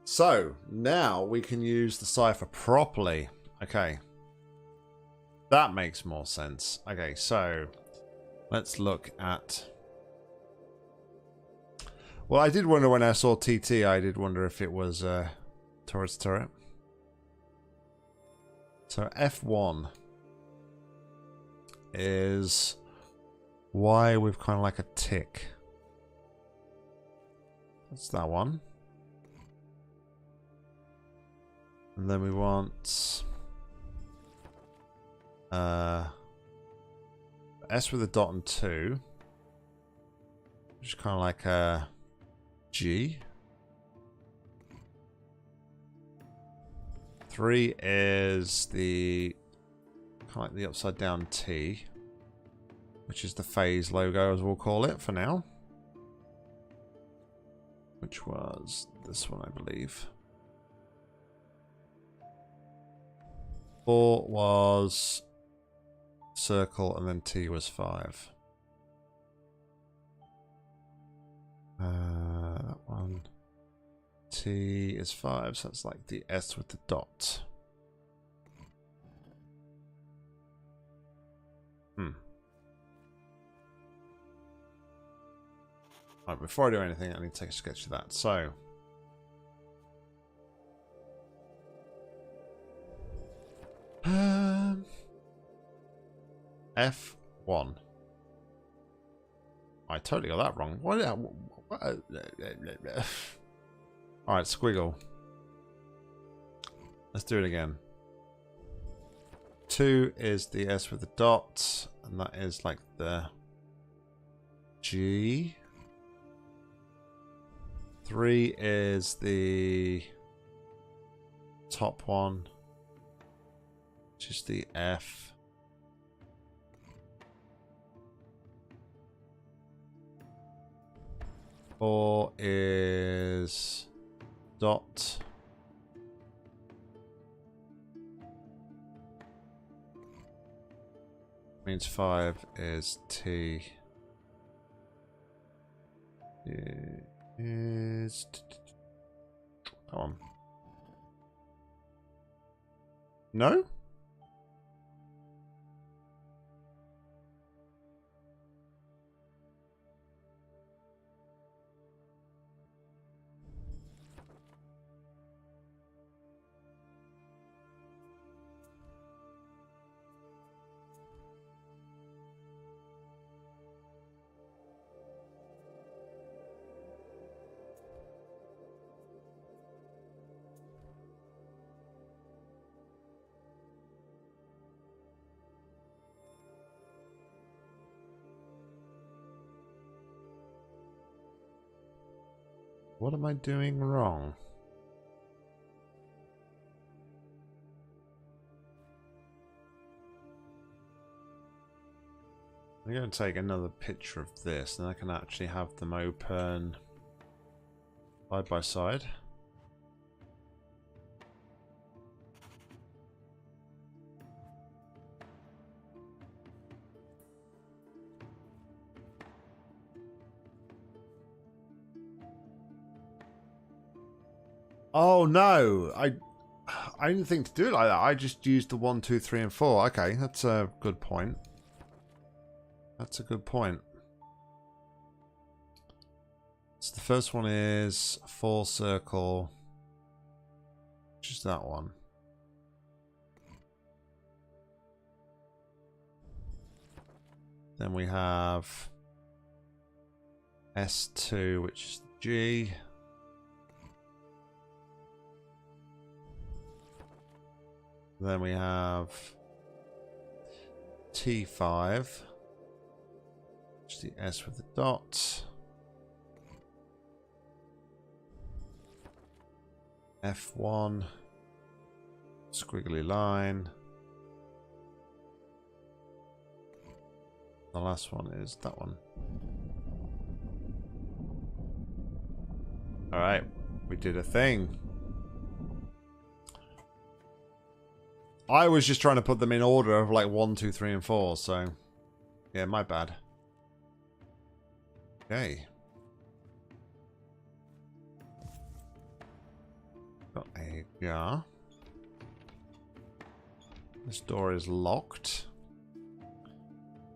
So, now we can use the cipher properly. Okay. That makes more sense. Okay, so let's look at... Well, I did wonder when I saw TT, I did wonder if it was Torres turret. So F1 is Y with kind of like a tick. That's that one. And then we want S with a dot and 2. Which is kind of like a G. 3 is the kind of like the upside down T, which is the phase logo, as we'll call it for now. Which was this one, I believe. 4 was circle, and then T was 5. That one. T is 5, so that's like the S with the dot. Right, before I do anything, I need to take a sketch of that. So, F1. I totally got that wrong. What? Alright, squiggle. Let's do it again. 2 is the S with the dot, and that is like the G. 3 is the top one, which is the F. 4 is dot. Means 5 is T. Is that one? No? What am I doing wrong? I'm going to take another picture of this, and I can actually have them open side by side. Oh no, I didn't think to do it like that. I just used the 1, 2, 3, and 4. Okay, that's a good point. That's a good point. So the first one is 4 circle, which is that one. Then we have S2, which is G. Then we have T5, which is the S with the dot. F1, squiggly line. The last one is that one. Alright, we did a thing. I was just trying to put them in order of like 1, 2, 3, and 4, so yeah, my bad. Okay. Got a jar. This door is locked.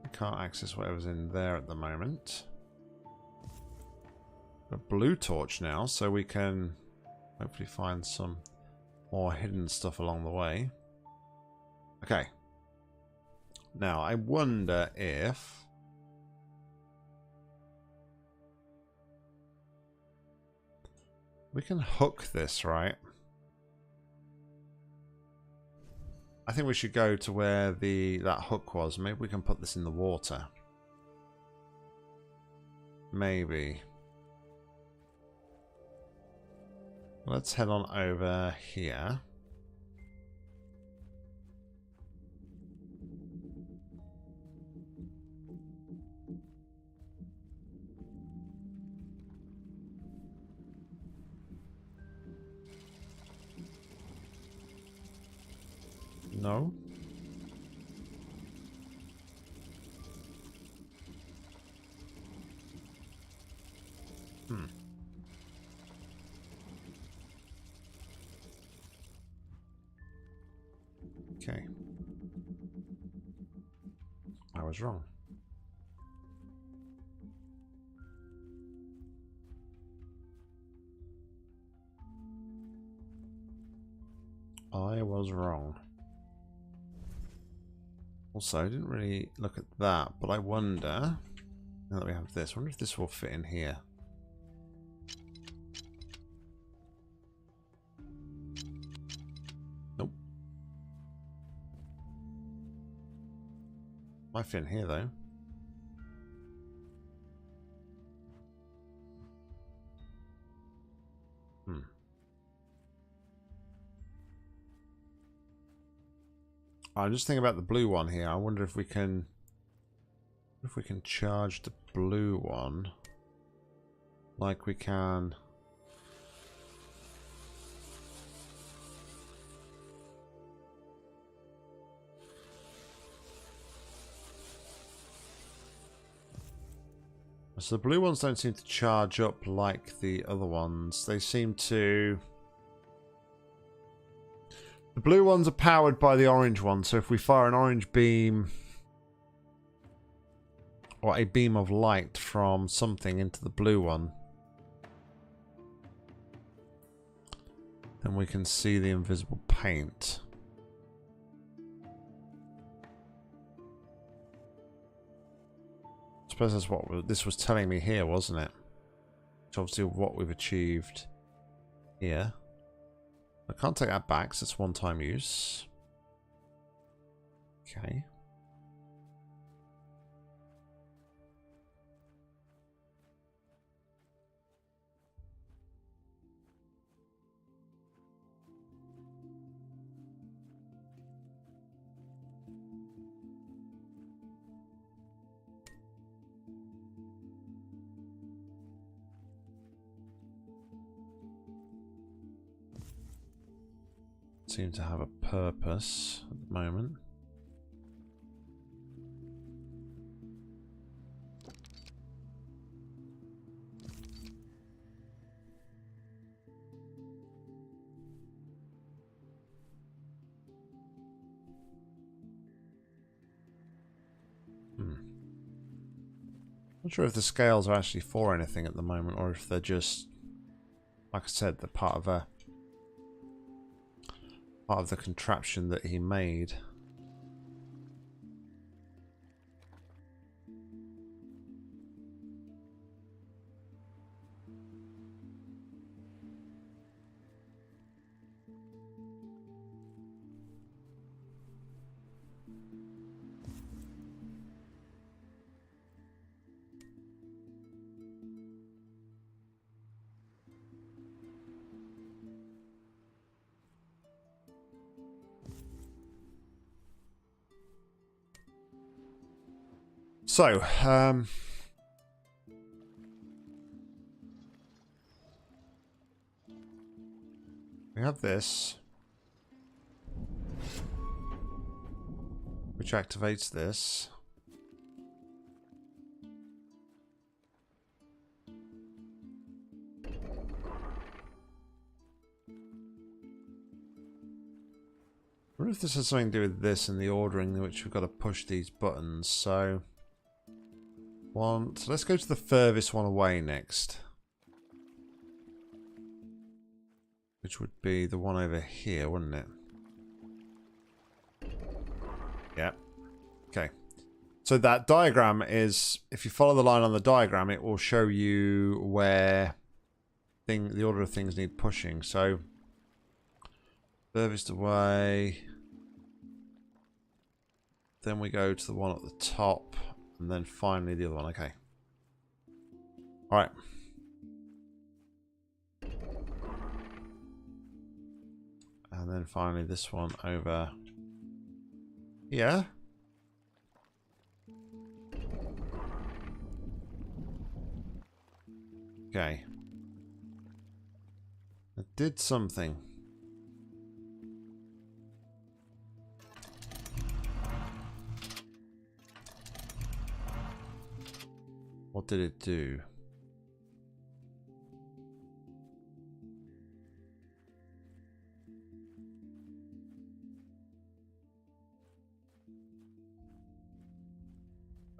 We can't access whatever's in there at the moment. Got a blue torch now, so we can hopefully find some more hidden stuff along the way. Okay. Now, I wonder if... we can hook this, right? I think we should go to where that hook was. Maybe we can put this in the water. Maybe. Let's head on over here. No. Okay. I was wrong. I was wrong. Also, I didn't really look at that, but I wonder, now that we have this, I wonder if this will fit in here. Nope. Might fit in here, though. I'm just thinking about the blue one here. I wonder if we can charge the blue one like we can. So the blue ones don't seem to charge up like the other ones. They seem to... The blue ones are powered by the orange one, so if we fire an orange beam or a beam of light from something into the blue one, then we can see the invisible paint. I suppose that's what this was telling me here, wasn't it? Which obviously what we've achieved here. I can't take that back, so it's one-time use. Okay. Seem to have a purpose at the moment. Not sure if the scales are actually for anything at the moment, or if they're just, like I said, they're part of the contraption that he made. So, we have this, which activates this. I wonder if this has something to do with this and the ordering in which we've got to push these buttons. So, so let's go to the furthest one away next, which would be the one over here, wouldn't it? Yeah. Okay. So that diagram is, if you follow the line on the diagram, it will show you where the order of things need pushing. So furthest away. Then we go to the one at the top, and then finally the other one. Okay. All right. And then finally this one over here. Okay. It did something. What did it do?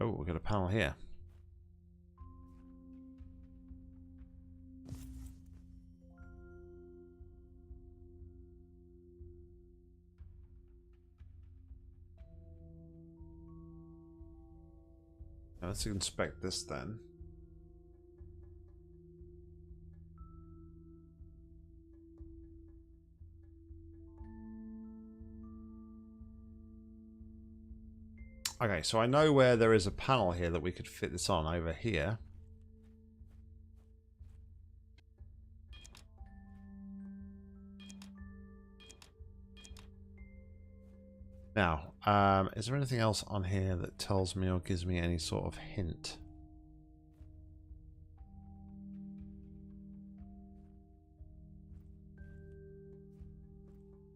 Oh, we've got a panel here. Now let's inspect this then. Okay, so I know where there is a panel here that we could fit this on over here. Now, is there anything else on here that tells me or gives me any sort of hint?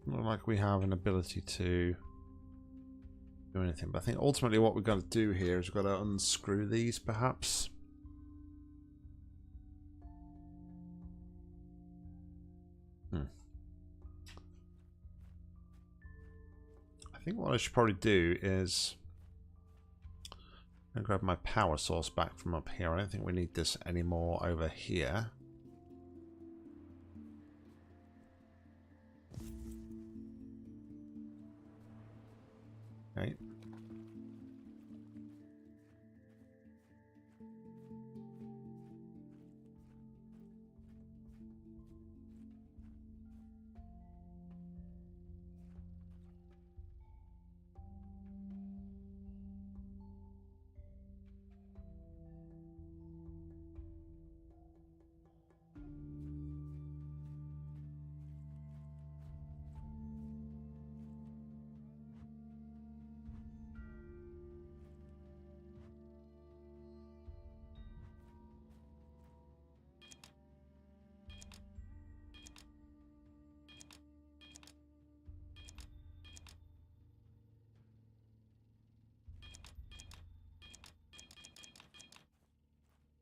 Not like we have an ability to do anything, but I think ultimately what we've got to do here is we've got to unscrew these, perhaps. I think what I should probably do is I'm gonna grab my power source back from up here. I don't think we need this anymore over here. Okay.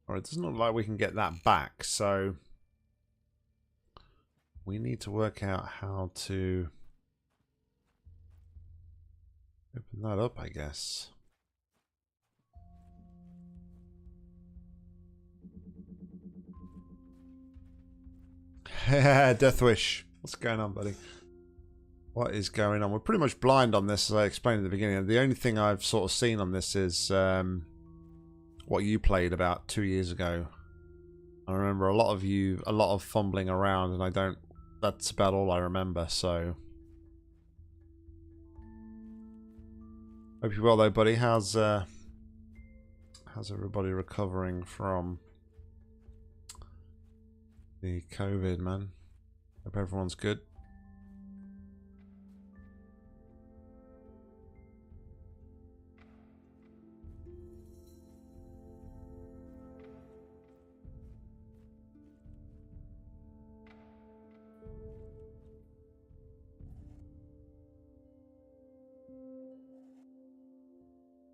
Alright, it doesn't look like we can get that back, so we need to work out how to open that up, I guess. Death Wish. What's going on, buddy? What is going on? We're pretty much blind on this, as I explained at the beginning. The only thing I've sort of seen on this is what you played about 2 years ago. I remember a lot of fumbling around, and I don't. That's about all I remember. So, hope you're well, though, buddy. How's everybody recovering from the COVID, man? Hope everyone's good.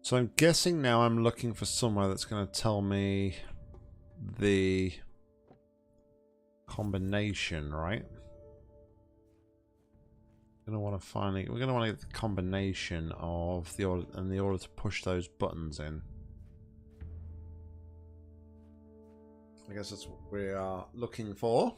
So I'm guessing now I'm looking for somewhere that's going to tell me the combination, right? We're going to want to get the combination of the order and the order to push those buttons in. I guess that's what we are looking for.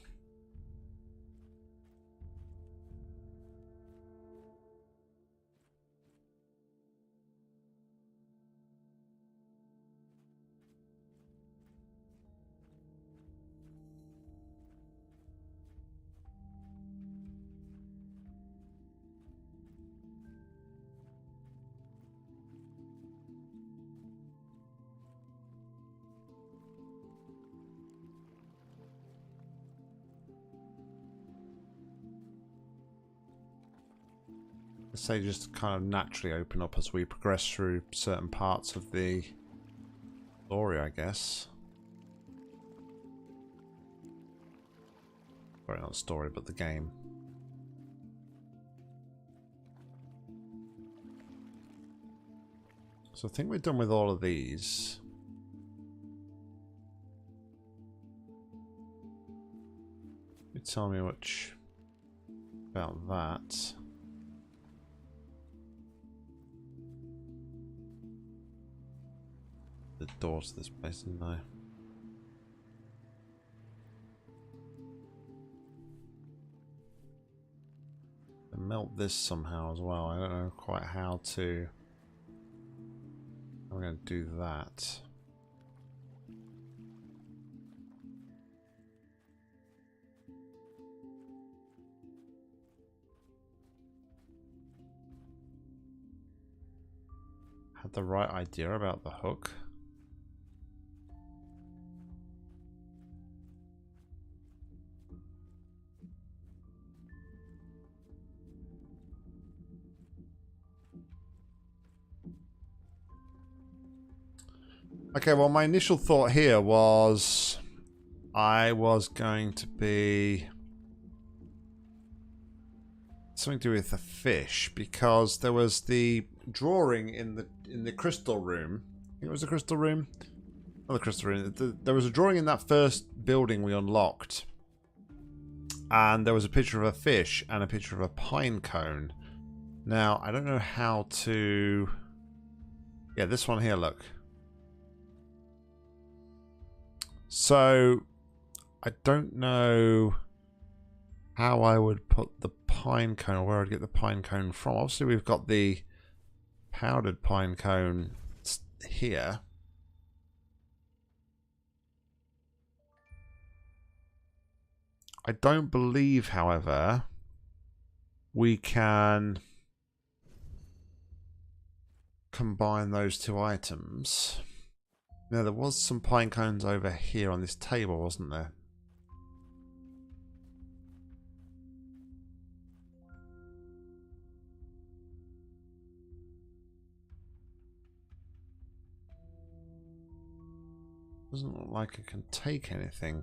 say just kind of naturally open up as we progress through certain parts of the story, I guess. Sorry, not the story, but the game. So I think we're done with all of these. You tell me much about that. The door to this place, isn't there? Melt this somehow as well. I don't know quite how to. I'm going to do that. Had the right idea about the hook. Okay, well, my initial thought here was I was going to be something to do with the fish, because there was the drawing in the crystal room. I think it was the crystal room. Not the crystal room. There was a drawing in that first building we unlocked, and there was a picture of a fish and a picture of a pine cone. Now, I don't know how to... Yeah, this one here, look. So, I don't know how I would put the pine cone, or where I'd get the pine cone from. Obviously, we've got the powdered pine cone here. I don't believe, however, we can combine those two items. Now, there was some pine cones over here on this table, wasn't there? Doesn't look like I can take anything.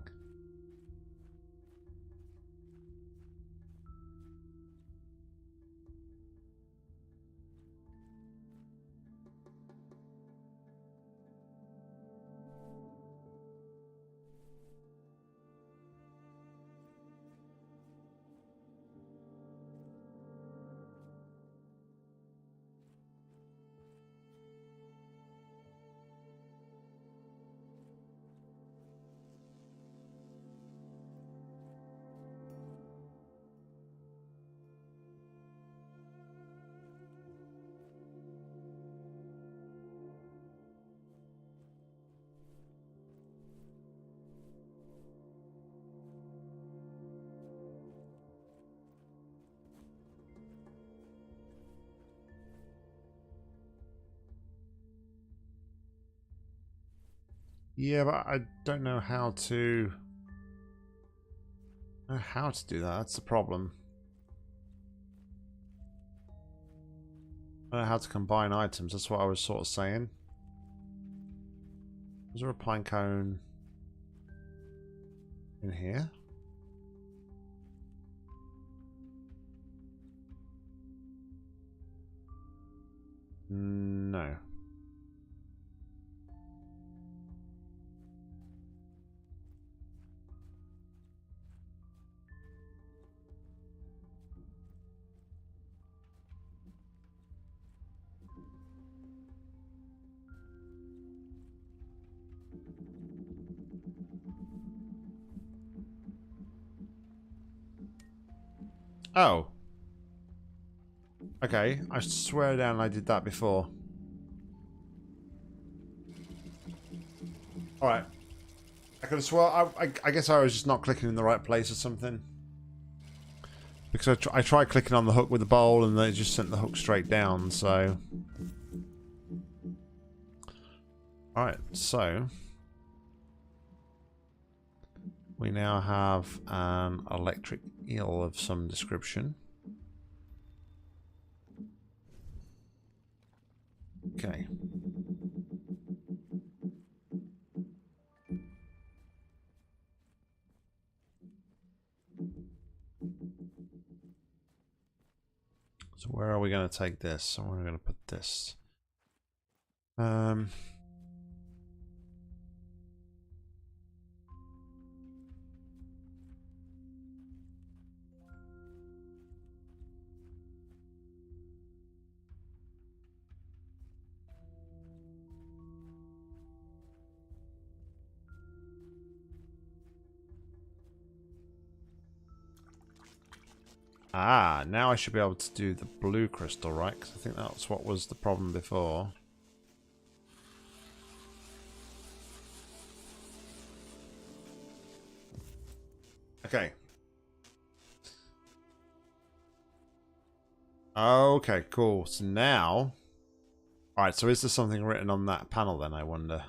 Yeah, but I don't know how to... do that. That's the problem. I don't know how to combine items. That's what I was sort of saying. Is there a pine cone in here? No. Oh. Okay, I swear down I did that before. Alright. I could have sworn... I guess I was just not clicking in the right place or something. Because I tried clicking on the hook with the bowl and then it just sent the hook straight down, so... Alright, so... we now have an electric eel of some description. Okay. So where are we going to take this? So we're going to put this. Ah, now I should be able to do the blue crystal, right? Because I think that's what was the problem before. Okay. Okay, cool. So now... Alright, so is there something written on that panel then, I wonder?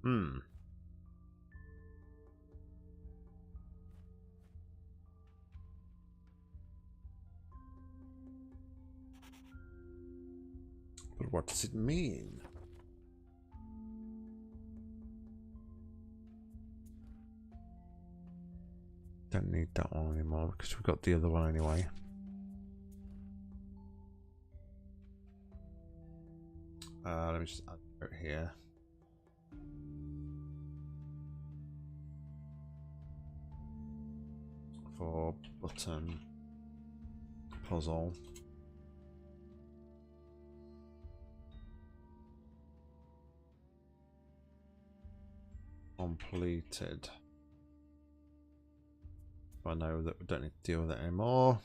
Hmm. But what does it mean? Don't need that one anymore because we've got the other one anyway. Let me just add it here. For button puzzle. Completed. I know that we don't need to deal with it anymore.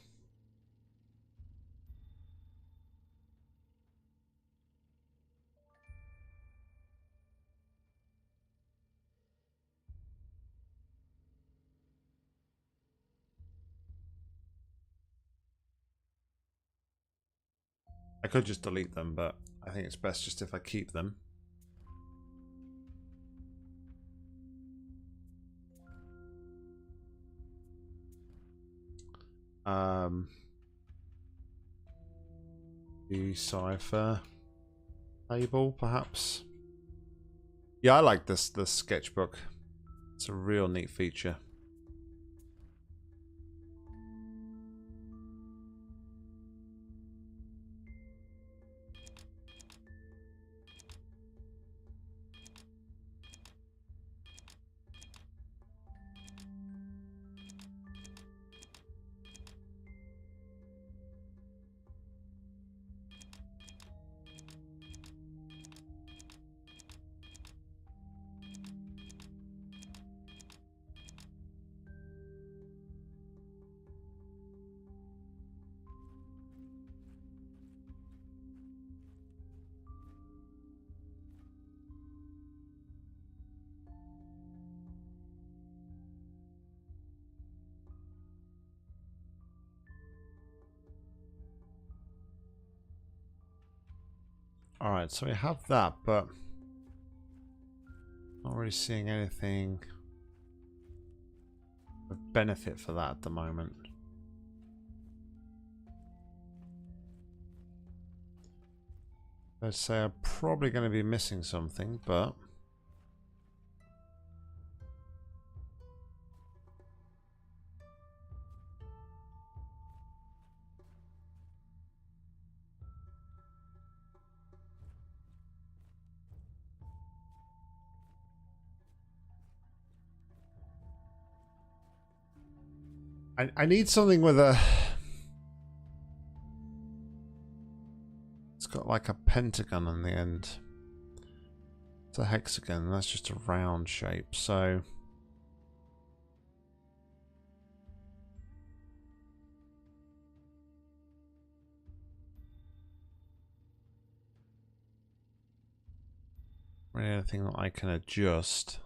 I could just delete them, but I think it's best just if I keep them. The cipher table, perhaps. Yeah, I like this sketchbook. It's a real neat feature. Alright, so we have that, but not really seeing anything of benefit for that at the moment. I'd say I'm probably going to be missing something, but I need something with a... It's got like a pentagon on the end. a hexagon. That's just a round shape. So anything that I can adjust.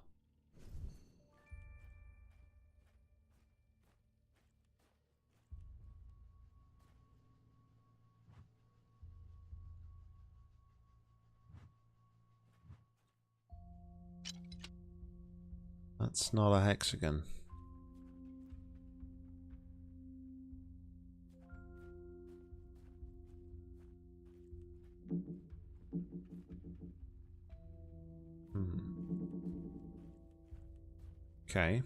That's not a hexagon. Okay.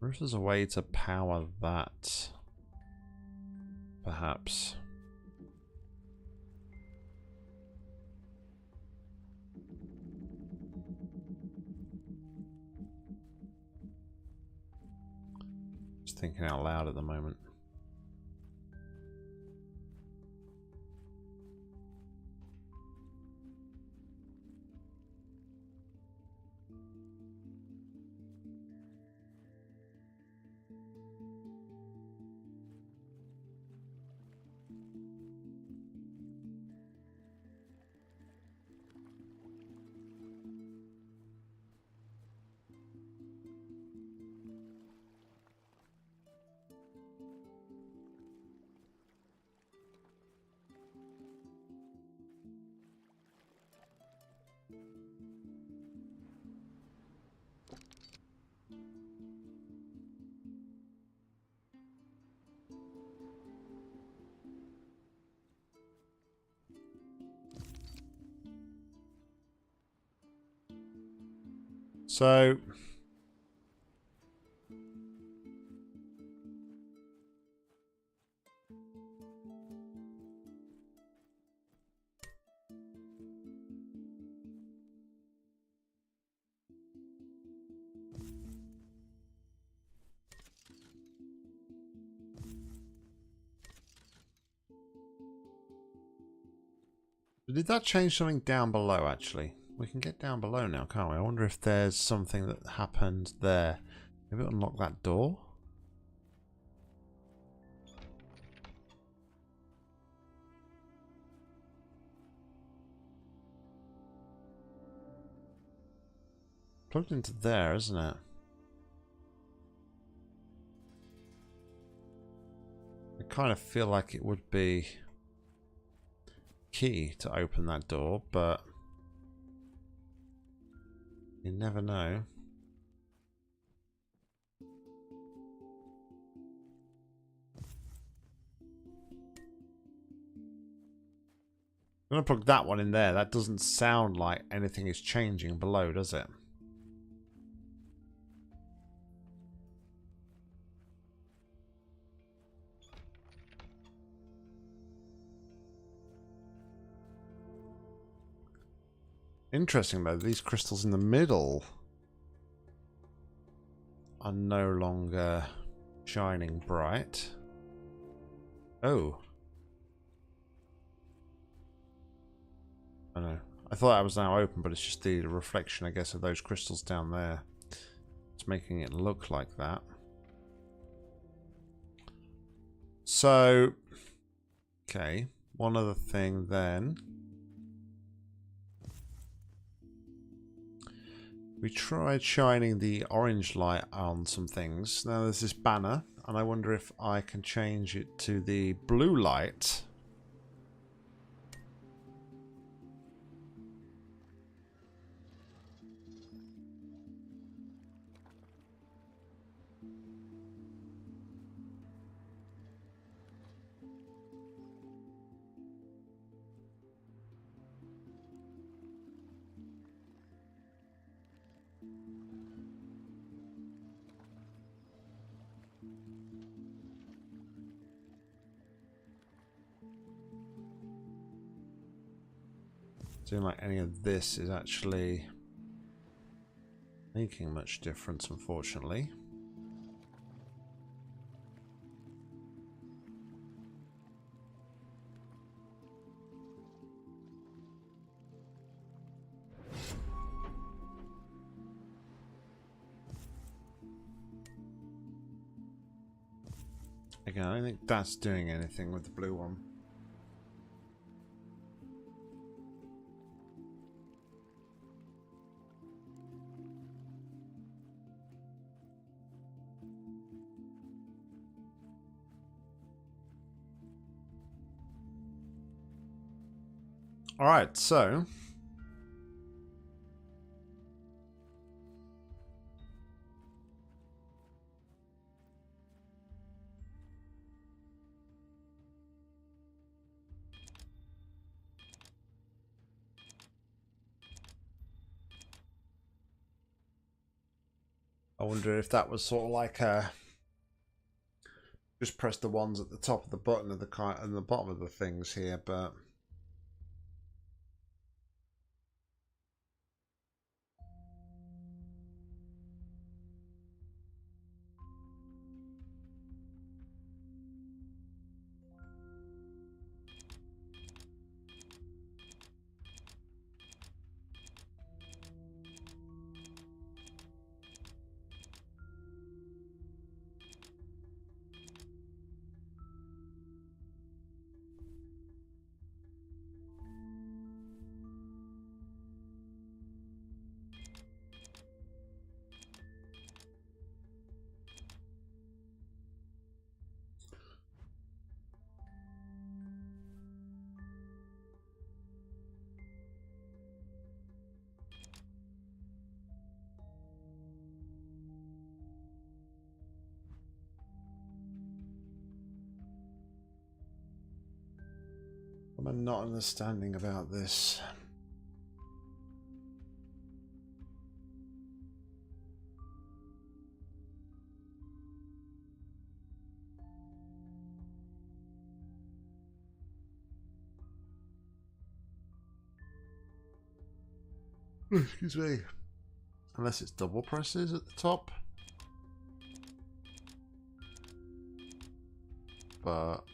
Wonder if there's a way to power that, perhaps. Just thinking out loud at the moment. So did that change something down below, actually? We can get down below now, can't we? I wonder if there's something that happened there. Maybe unlock that door? Plugged into there, isn't it? I kind of feel like it would be key to open that door, but you never know. I'm going to plug that one in there. That doesn't sound like anything is changing below, does it? Interesting though, these crystals in the middle are no longer shining bright. Oh. I know. I thought that was now open, but it's just the reflection, I guess, of those crystals down there. It's making it look like that. So, okay. One other thing then. We tried shining the orange light on some things. Now there's this banner, and I wonder if I can change it to the blue light. Doing like any of this is actually making much difference, unfortunately. Again, I don't think that's doing anything with the blue one. All right, so I wonder if that was sort of like a just press the ones at the top of the button of the kind and the bottom of the things here, but what am I not understanding about this? Excuse me. Unless it's double presses at the top. But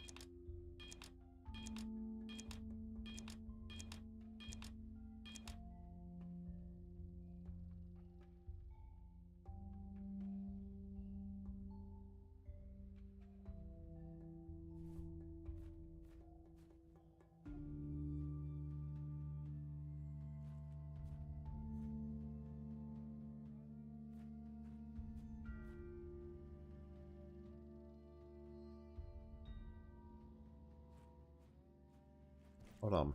hold on.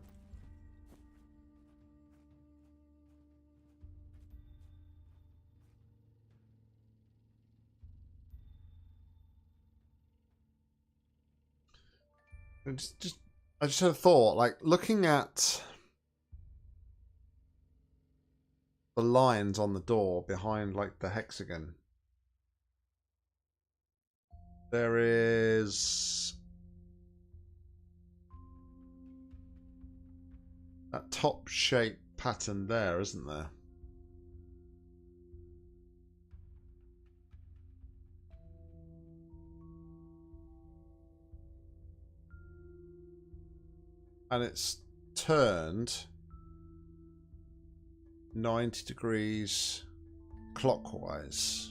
I just had a thought, like looking at the lines on the door behind like the hexagon. There is that top shape pattern there, isn't there? And it's turned 90 degrees clockwise.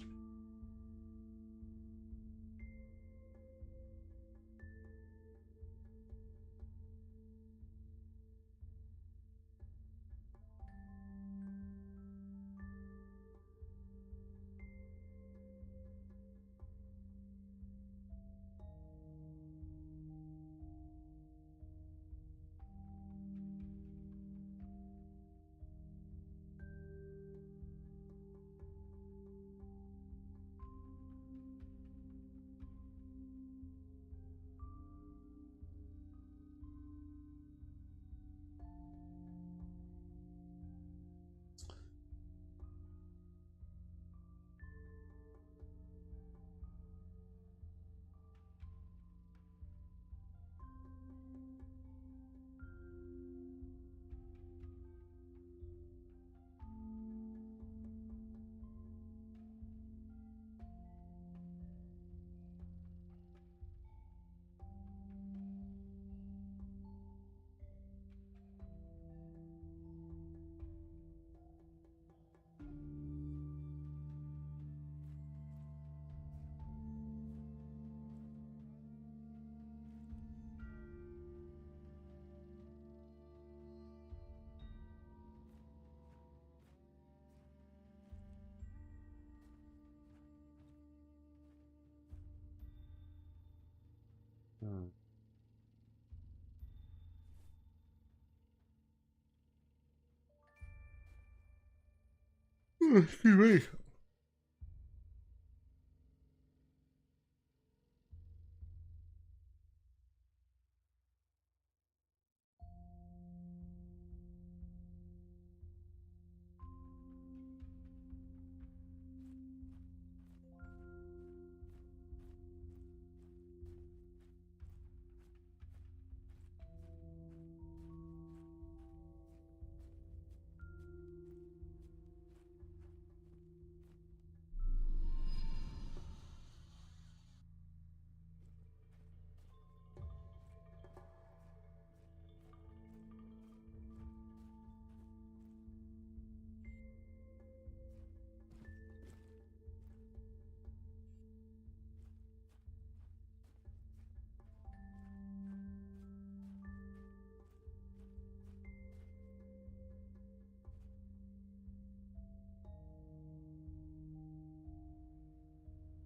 Excuse me.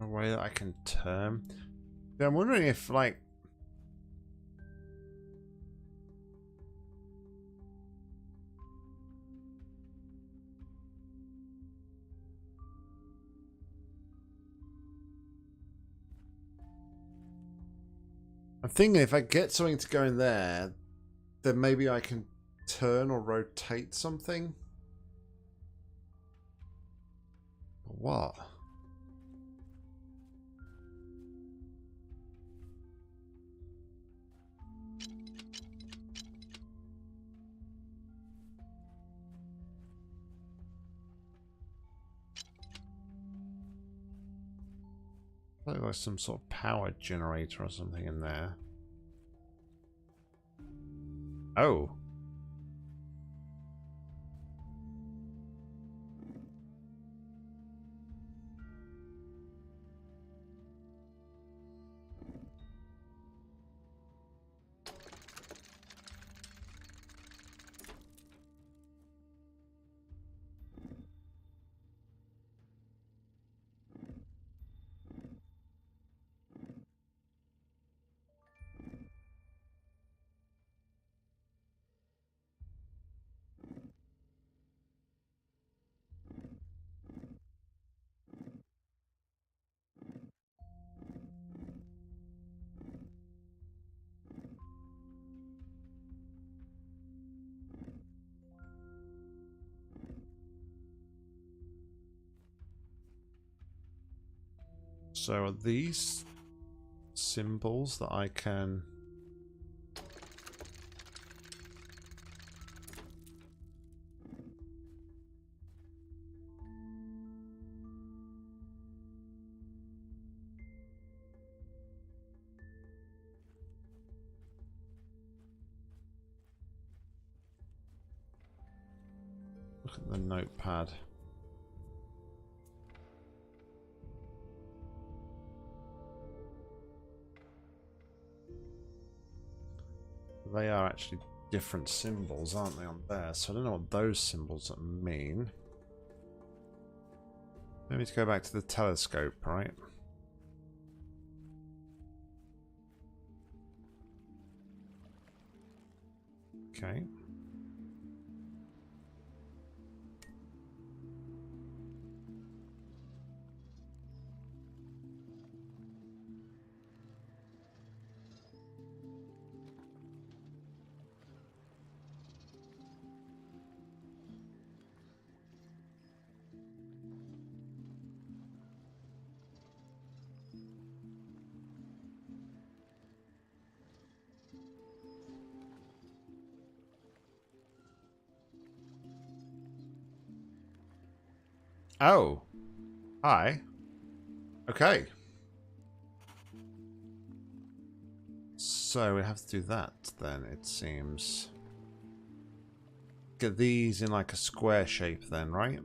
A way that I can turn. Yeah, I'm wondering if, like, I'm thinking if I get something to go in there, then maybe I can turn or rotate something. What? Like some sort of power generator or something in there. Oh. So are these symbols that I can... Look at the notepad. They are actually different symbols, aren't they, on there? So I don't know what those symbols mean. Maybe need to go back to the telescope, right? Okay. Oh. Hi. Okay. So we have to do that then, it seems. Get these in like a square shape then, right?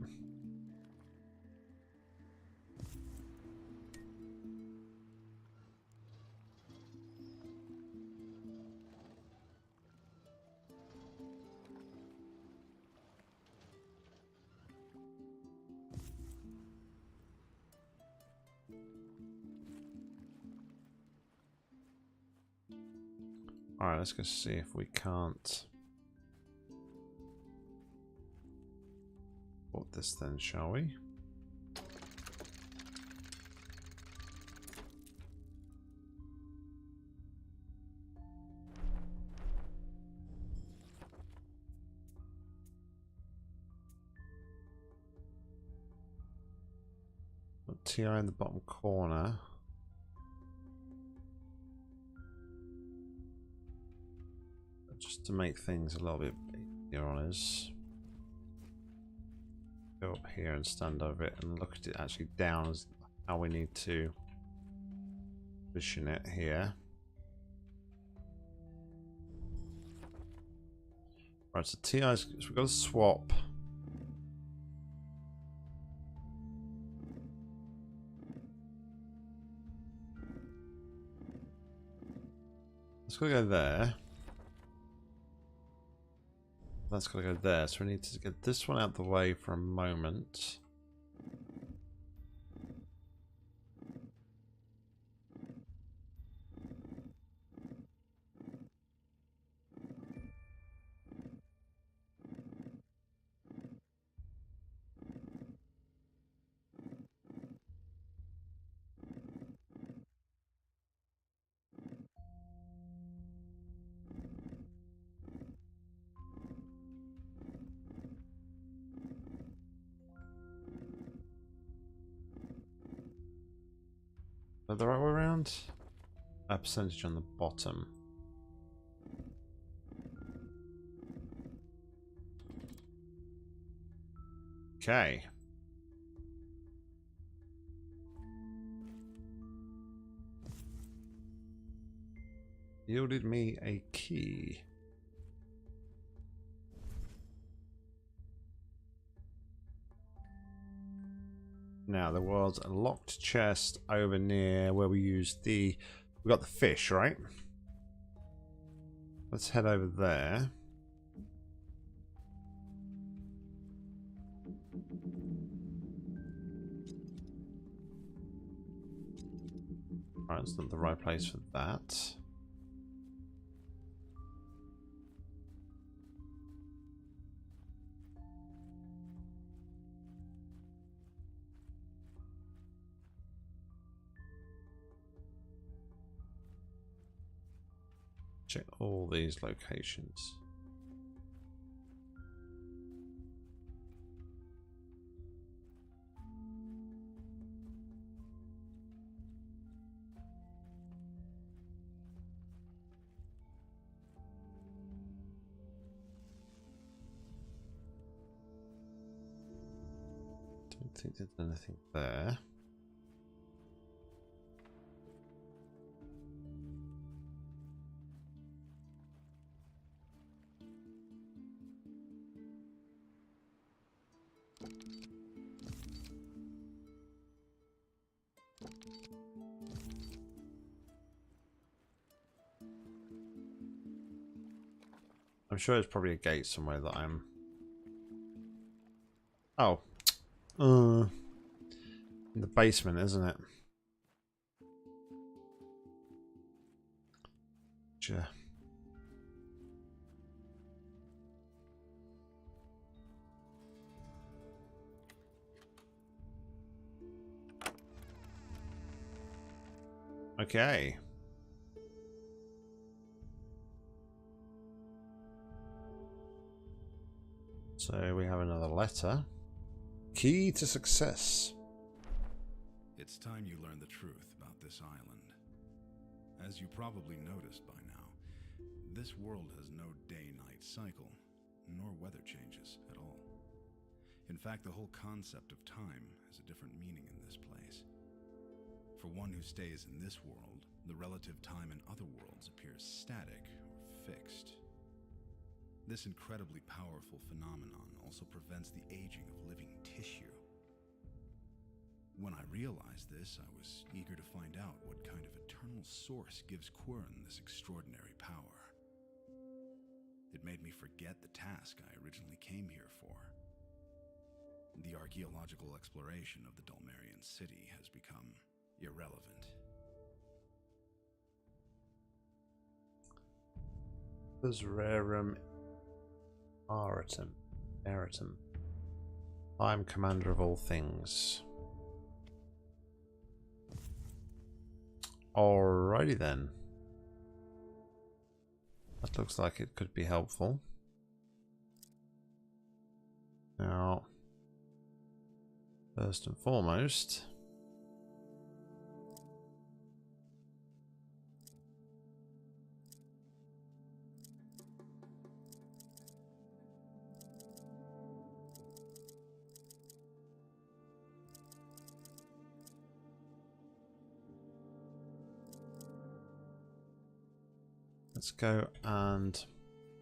Alright, let's go see if we can't Put this then, shall we? Put TI in the bottom corner. Just to make things a little bit easier on us. Go up here and stand over it and look at it actually down as how we need to position it here. Right, so TI's, so we've got to swap. Let's go there. That's got to go there, so we need to get this one out the way for a moment. Is that the right way around? A percentage on the bottom. Okay. Yielded me a key. Now there was a locked chest over near where we used we got the fish, right? Let's head over there. Alright, it's not the right place for that. Check all these locations. Don't think there's anything there. I'm sure there's probably a gate somewhere that I'm... Oh. In the basement, isn't it? Sure. Okay. So we have another letter. Key to success. It's time you learn the truth about this island. As you probably noticed by now, this world has no day-night cycle, nor weather changes at all. In fact, the whole concept of time has a different meaning in this place. For one who stays in this world, the relative time in other worlds appears static or fixed. This incredibly powerful phenomenon also prevents the aging of living tissue. When I realized this, I was eager to find out what kind of eternal source gives Quern this extraordinary power. It made me forget the task I originally came here for. The archaeological exploration of the Dulmerian city has become irrelevant. There's rarum aritum. I'm commander of all things. Alrighty then. That looks like it could be helpful. Now, first and foremost, let's go and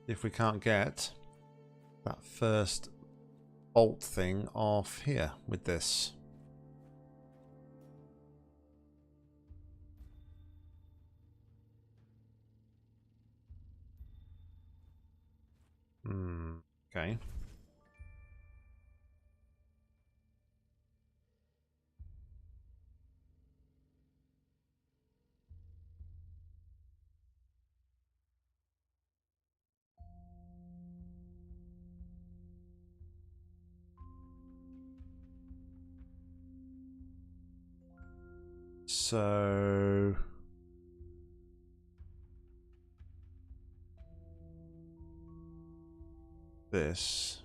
if we can't get that first bolt thing off here with this. Okay. So this.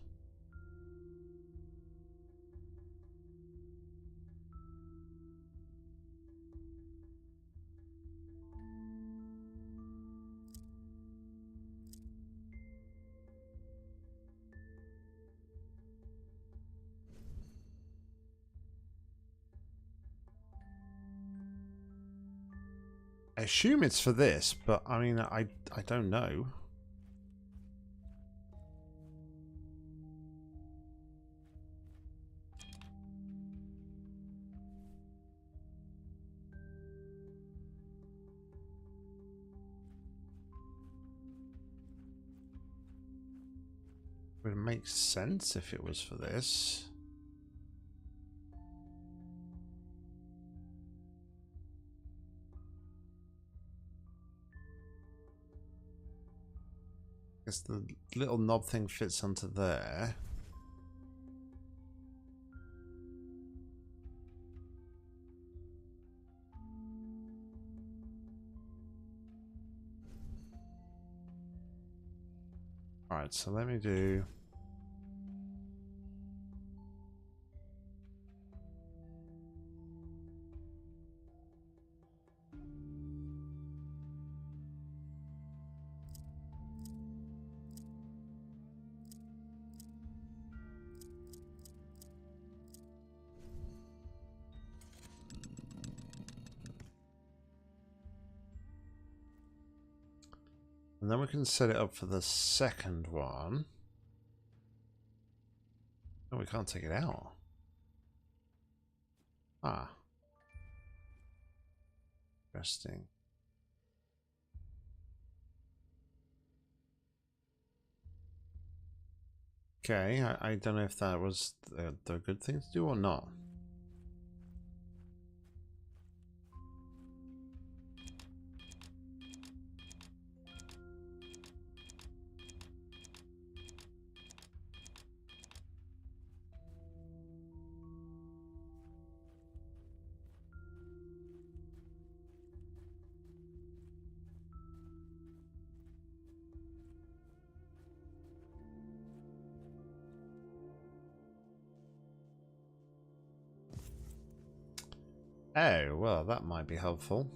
I assume it's for this, but I mean, I don't know. It would make sense if it was for this. I guess the little knob thing fits onto there. Alright, so let me do... And then we can set it up for the second one. Oh, we can't take it out. Ah. Interesting. Okay, I don't know if that was the good thing to do or not. Oh, well, that might be helpful.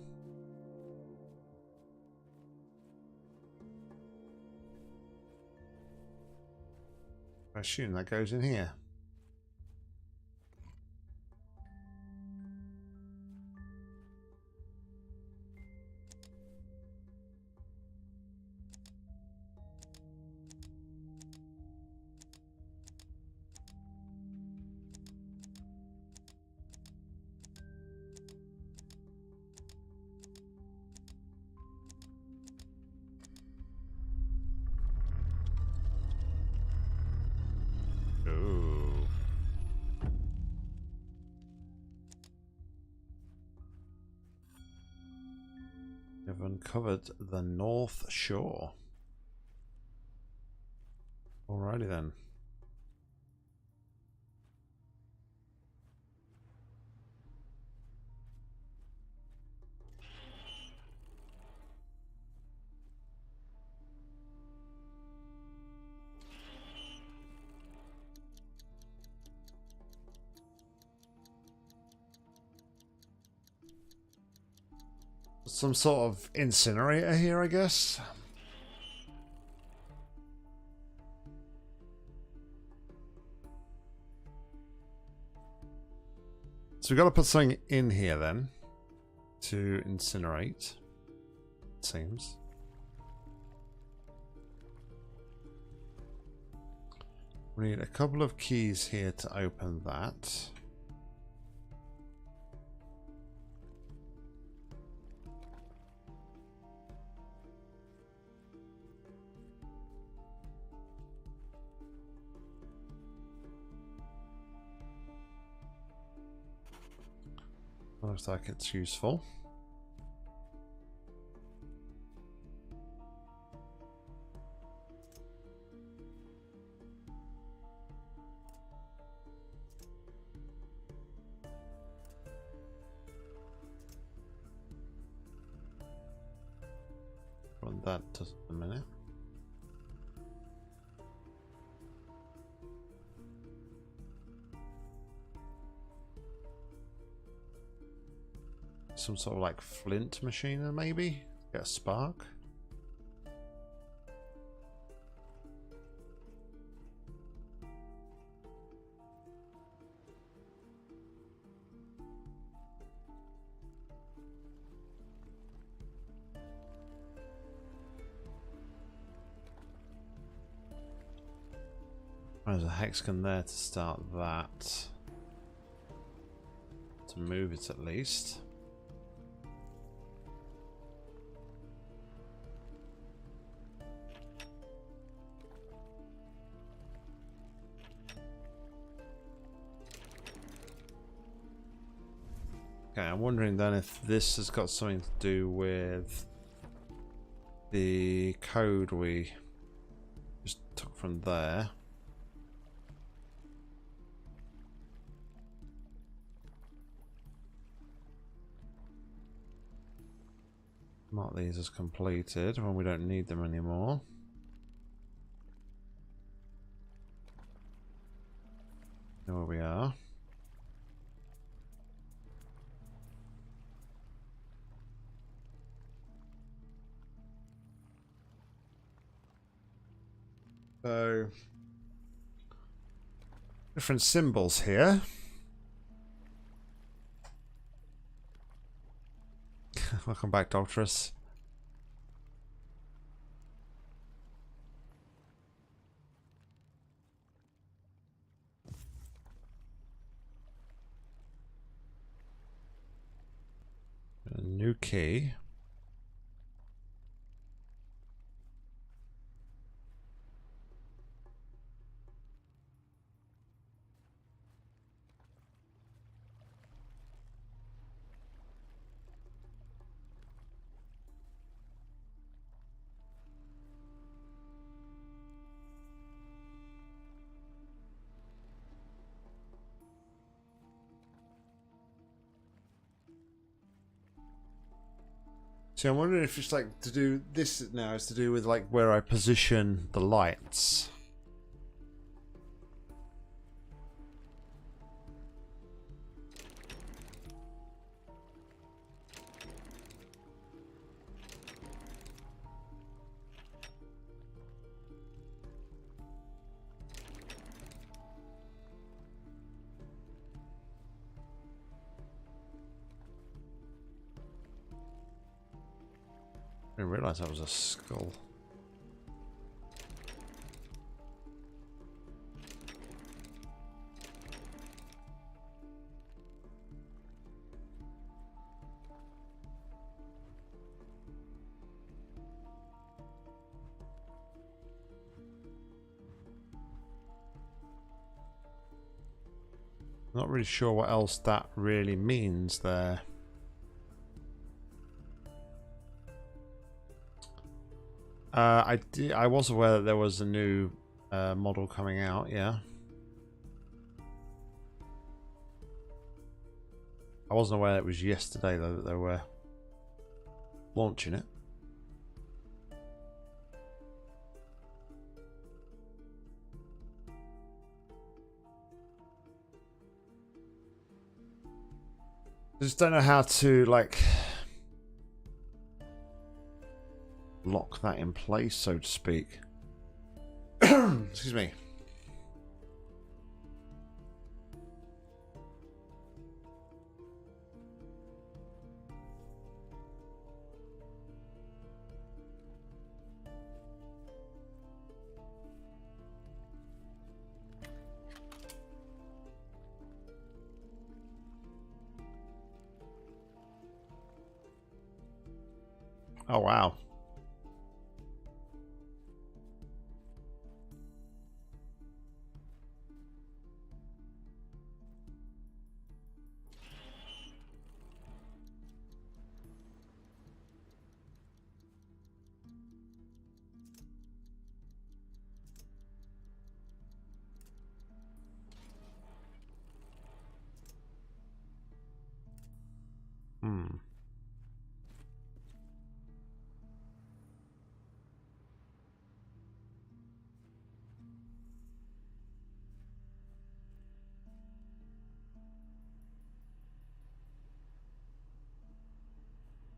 I assume that goes in here. Ooh. We've uncovered the North Shore. Alrighty then. Some sort of incinerator here, I guess. So we've got to put something in here then to incinerate, it seems. We need a couple of keys here to open that. Looks like it's useful. Run that just a minute. Some sort of like flint machine, maybe? Get a spark. There's a hexagon there to start that. To move it at least. Okay, I'm wondering then if this has got something to do with the code we just took from there. Mark these as completed when we don't need them anymore. Know where we are. So, different symbols here. Welcome back, Doctorus. A new key. See, I'm wondering if it's like to do this now is to do with like where I position the lights. I didn't realise that was a skull. Not really sure what else that really means there. I was aware that there was a new model coming out, yeah. I wasn't aware it was yesterday though that they were launching it. I just don't know how to like lock that in place, so to speak. Excuse me. Oh, wow. Hmm.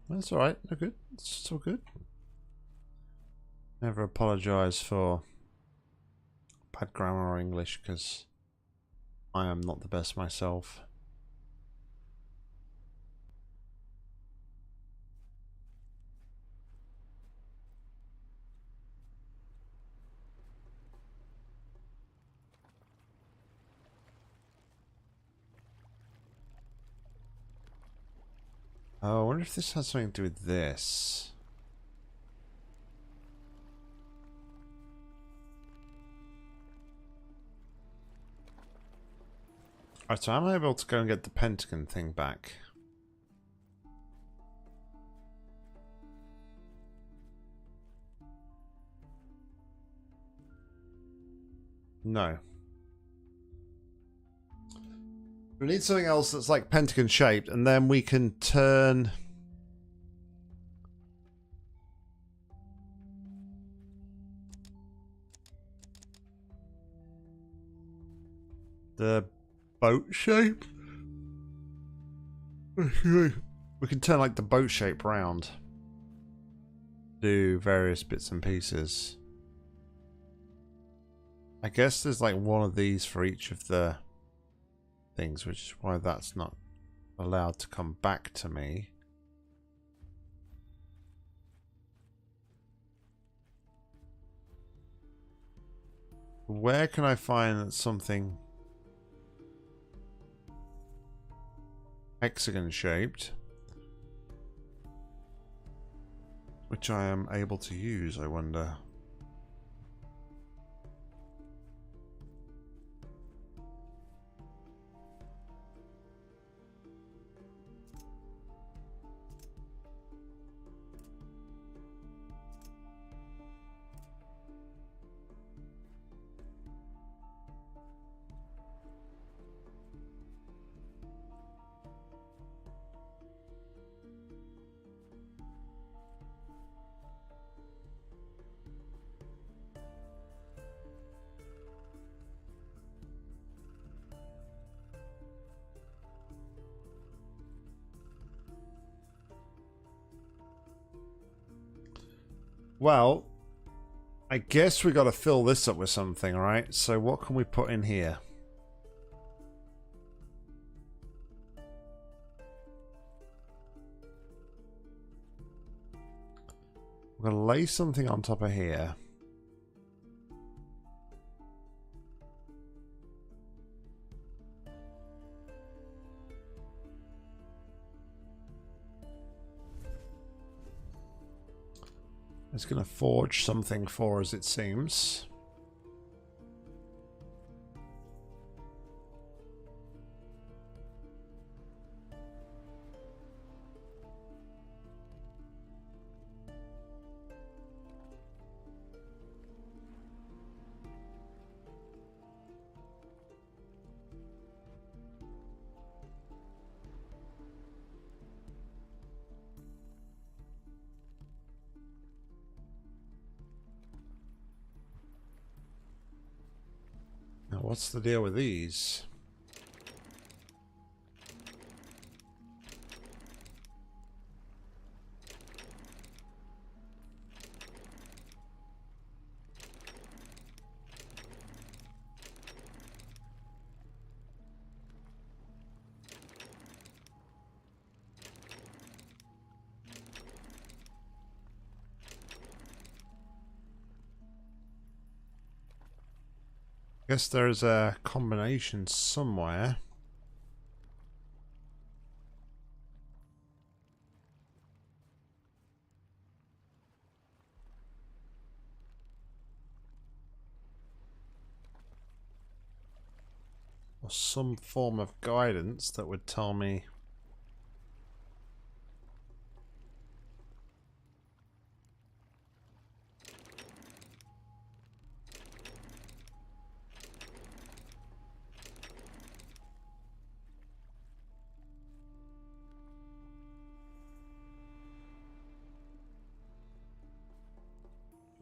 That's alright. No good. It's still good. Never apologise for bad grammar or English, because I am not the best myself. Oh, I wonder if this has something to do with this. Alright, so am I able to go and get the pentagon thing back? No. We need something else that's like pentagon shaped, and then we can turn the boat shape. We can turn like the boat shape round. Do various bits and pieces. I guess there's like one of these for each of the things, which is why that's not allowed to come back to me. Where can I find something hexagon shaped which I am able to use, I wonder? Well, I guess we got to fill this up with something, right? So what can we put in here? We're going to lay something on top of here. It's going to forge something for us, it seems. Now, what's the deal with these? Guess there's a combination somewhere. Or some form of guidance that would tell me.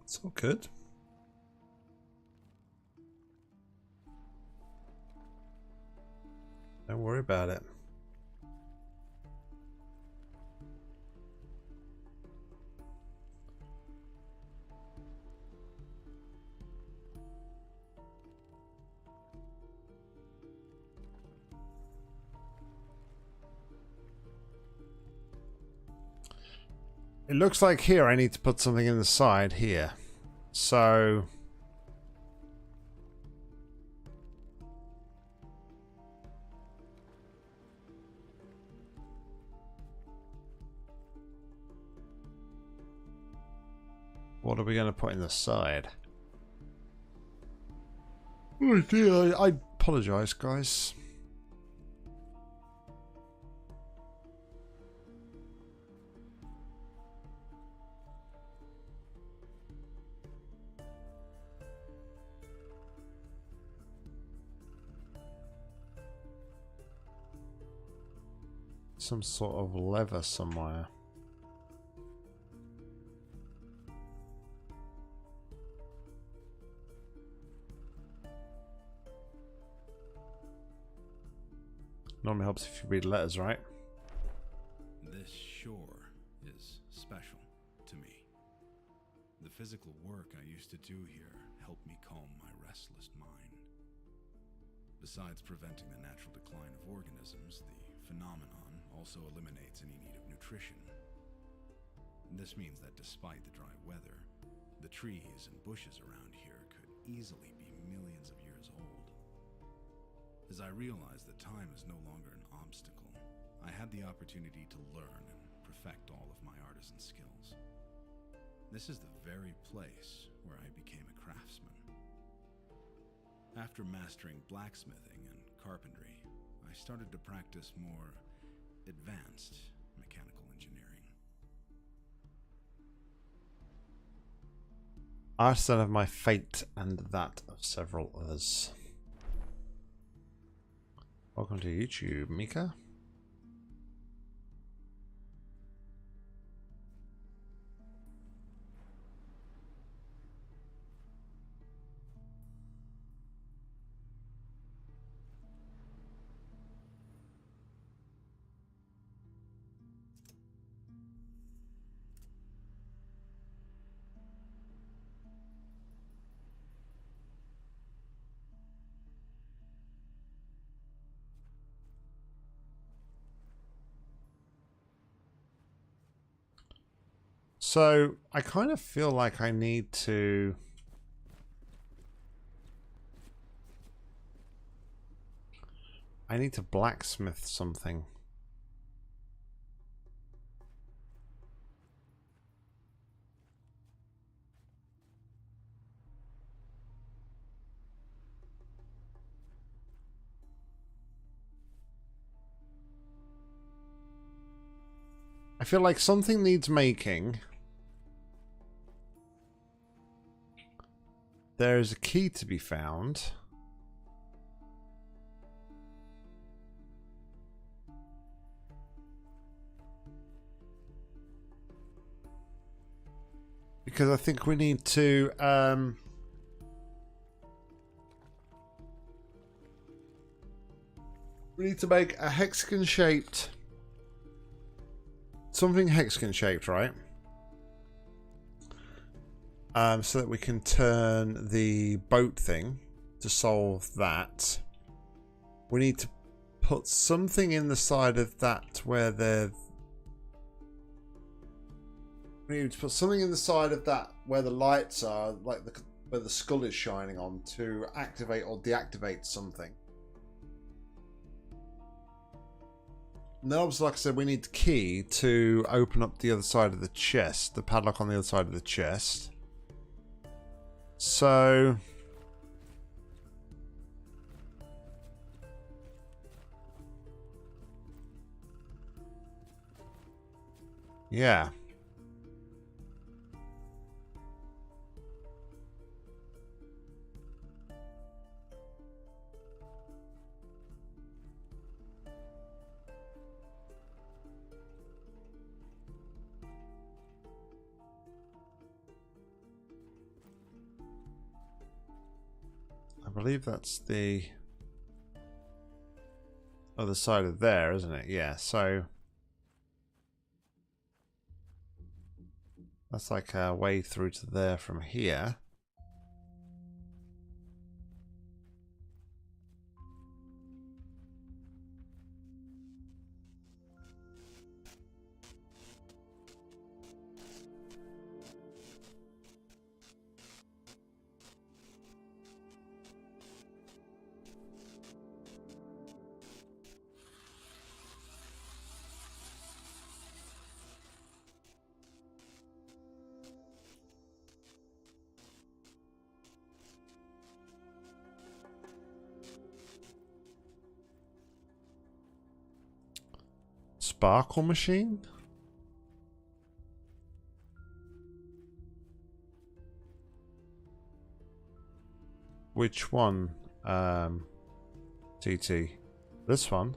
It's all good. Don't worry about it. It looks like here I need to put something in the side here. So what are we going to put in the side? Oh dear, I apologise, guys. Some sort of lever somewhere. Normally helps if you read letters, right? This shore is special to me. The physical work I used to do here helped me calm my restless mind. Besides preventing the natural decline of organisms, the phenomenon also eliminates any need of nutrition. This means that despite the dry weather, the trees and bushes around here could easily be millions of years old. As I realized that time is no longer an obstacle, I had the opportunity to learn and perfect all of my artisan skills. This is the very place where I became a craftsman. After mastering blacksmithing and carpentry, I started to practice more advanced mechanical engineering. Artisan of my fate and that of several others. Welcome to YouTube, Mika. So I kind of feel like I need to blacksmith something. I feel like something needs making. There's a key to be found. Because I think we need to make a hexagon shaped something hexagon shaped, right? So that we can turn the boat thing to solve that. We need to put something in the side of that where the we need to put something in the side of that where the lights are, like the where the skull is shining on to activate or deactivate something. And then obviously, like I said, we need the key to open up the other side of the chest, the padlock on the other side of the chest. So yeah. I believe that's the other side of there, isn't it? Yeah, so that's like a way through to there from here. Sparkle machine? Which one? TT. This one?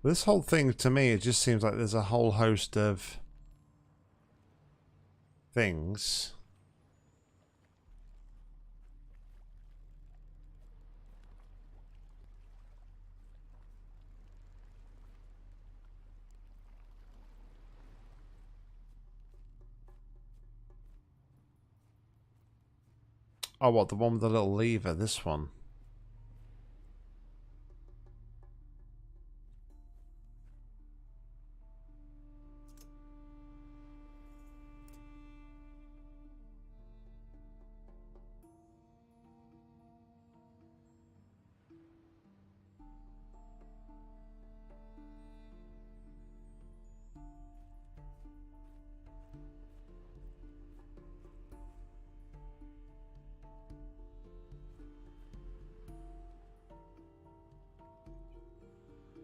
This whole thing, to me, it just seems like there's a whole host of things. Oh, what? The one with the little lever? This one?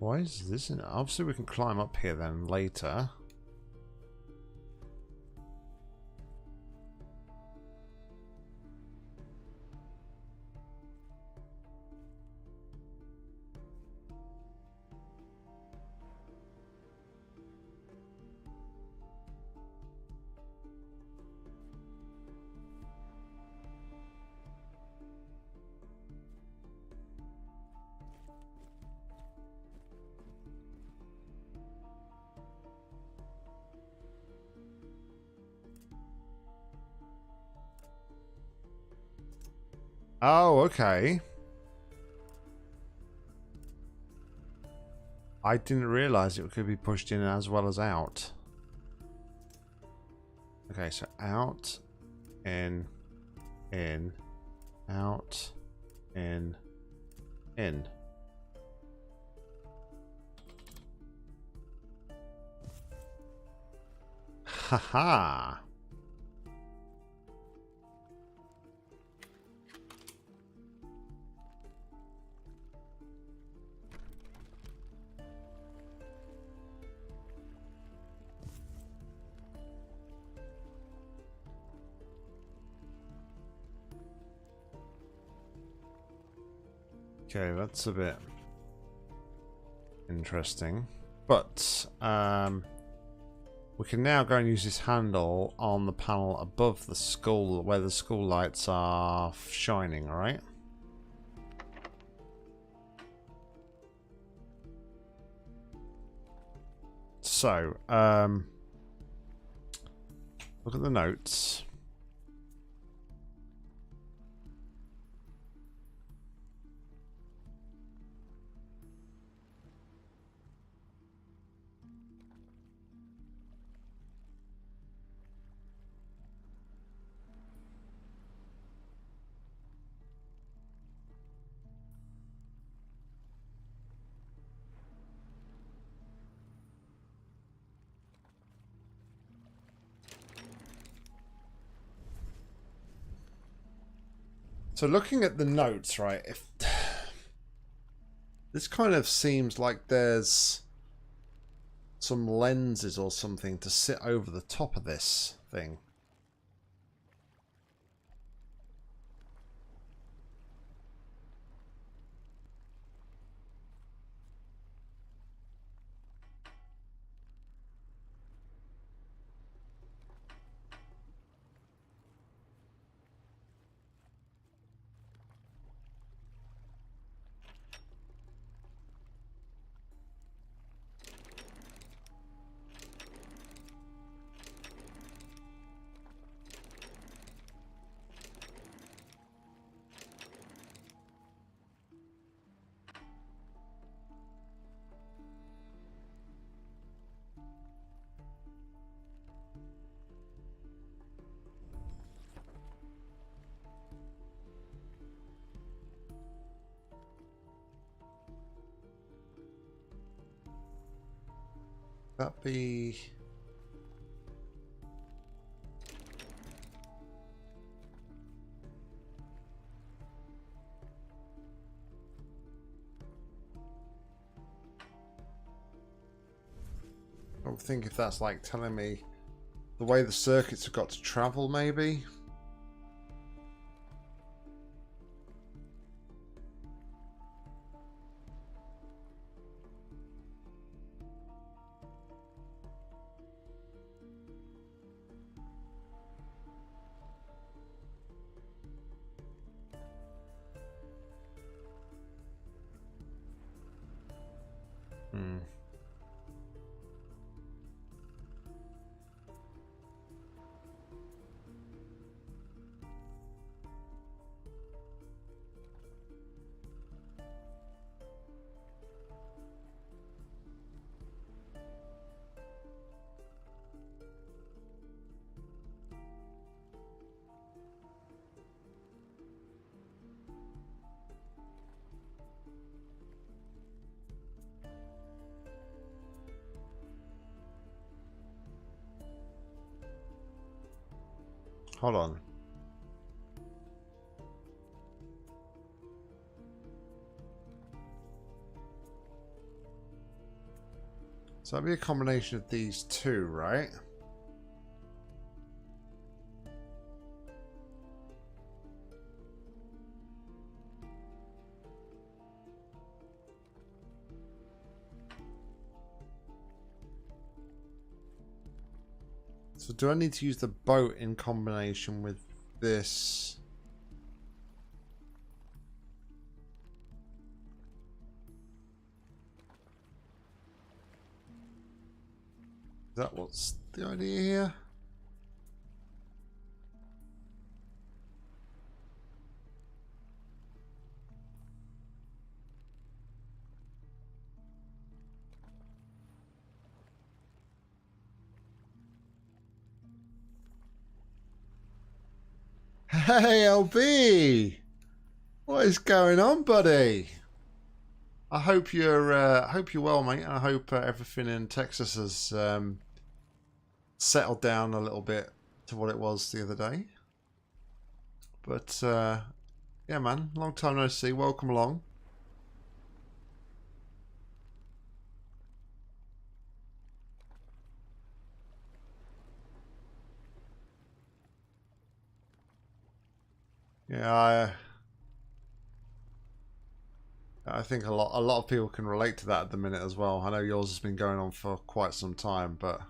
Why is this in? Obviously, we can climb up here then later. Oh, okay. I didn't realize it could be pushed in as well as out. Okay, so out, in, out, in. Haha. Okay, that's a bit interesting. But we can now go and use this handle on the panel above the school, where the school lights are shining, alright? So, look at the notes. So looking at the notes, right, if this kind of seems like there's some lenses or something to sit over the top of this thing. That be... I don't think if that's like telling me the way the circuits have got to travel, maybe. Hold on. So that'd be a combination of these two, right? So do I need to use the boat in combination with this? Is that what's the idea here? Hey, LB! What is going on, buddy? I hope you're well, mate. I hope everything in Texas has settled down a little bit to what it was the other day. But yeah, man, long time no see. Welcome along. Yeah, I think a lot of people can relate to that at the minute as well. I know yours has been going on for quite some time, but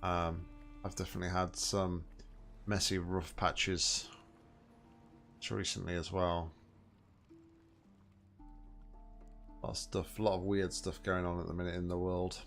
I've definitely had some messy, rough patches recently as well. A lot of stuff, a lot of weird stuff going on at the minute in the world.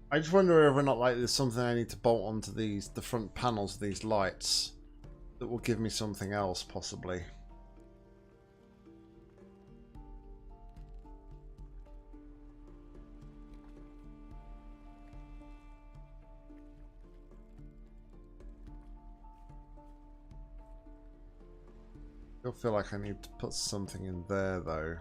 I just wonder whether or not like there's something I need to bolt onto the front panels of these lights that will give me something else possibly. I feel like I need to put something in there though.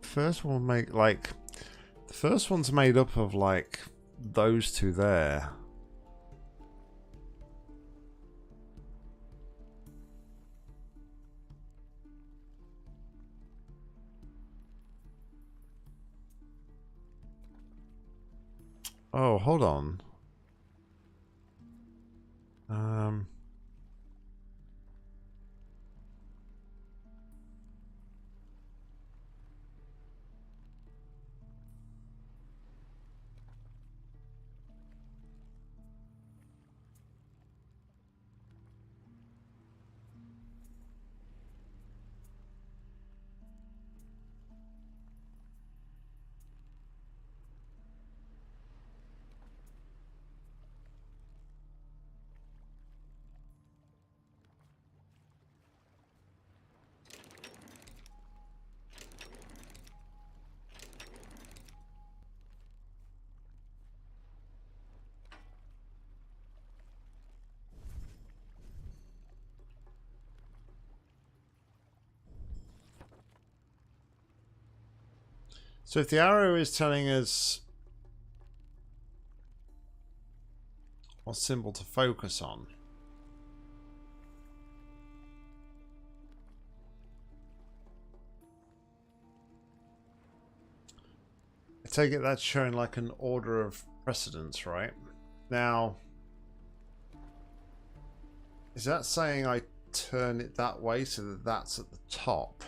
First one make like the first one's made up of like those two there. Oh, hold on. So if the arrow is telling us what symbol to focus on, I take it that's showing like an order of precedence, right? Now, is that saying I turn it that way so that that's at the top?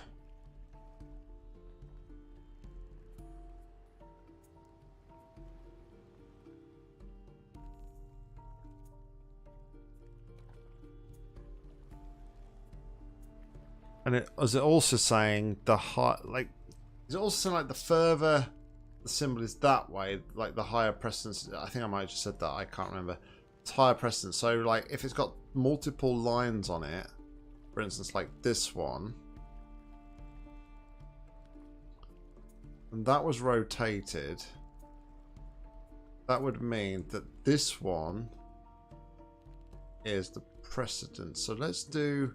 And is it also saying the high, like, is it also saying like the further the symbol is that way, like the higher precedence? I think I might have just said that, I can't remember. It's higher precedence. So like if it's got multiple lines on it, for instance, like this one, and that was rotated, that would mean that this one is the precedence. So let's do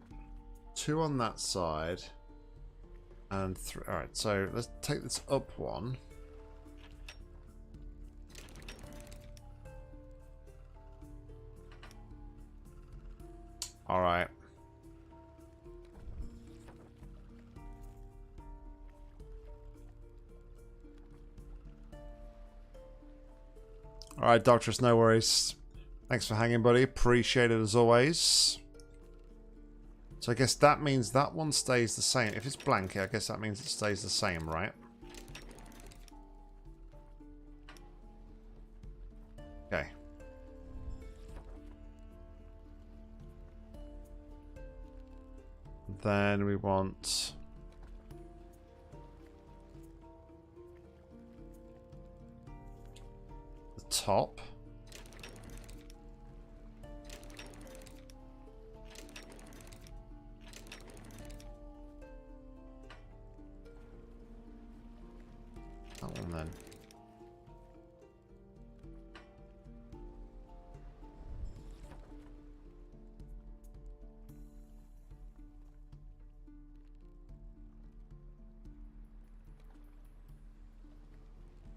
2 on that side and 3. All right, so let's take this up one. All right. All right, Doctress, no worries. Thanks for hanging, buddy. Appreciate it as always. So I guess that means that one stays the same. If it's blank, I guess that means it stays the same, right? Okay. Then we want... the top. That one then.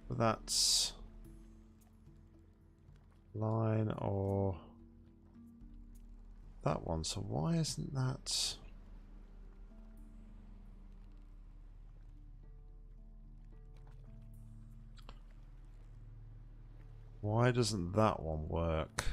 But that's line or that one. So why isn't that? Why doesn't that one work?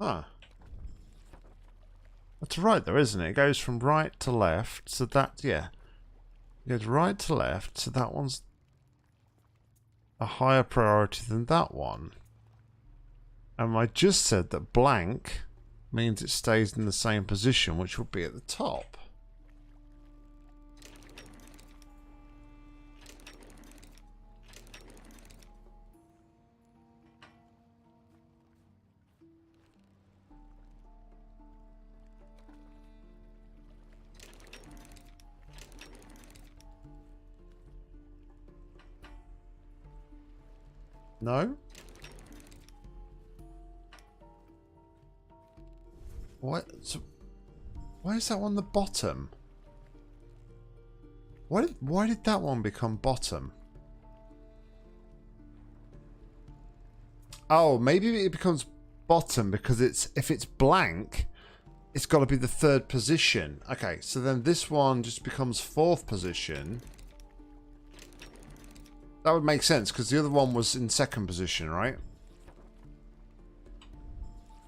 Huh. That's right though, isn't it? It goes from right to left, so that, yeah. It goes right to left, so that one's a higher priority than that one. And I just said that blank means it stays in the same position, which would be at the top. No? What? So, why is that one the bottom? Why did that one become bottom? Oh, maybe it becomes bottom because if it's blank, it's got to be the third position. Okay, so then this one just becomes fourth position. That would make sense because the other one was in second position, right?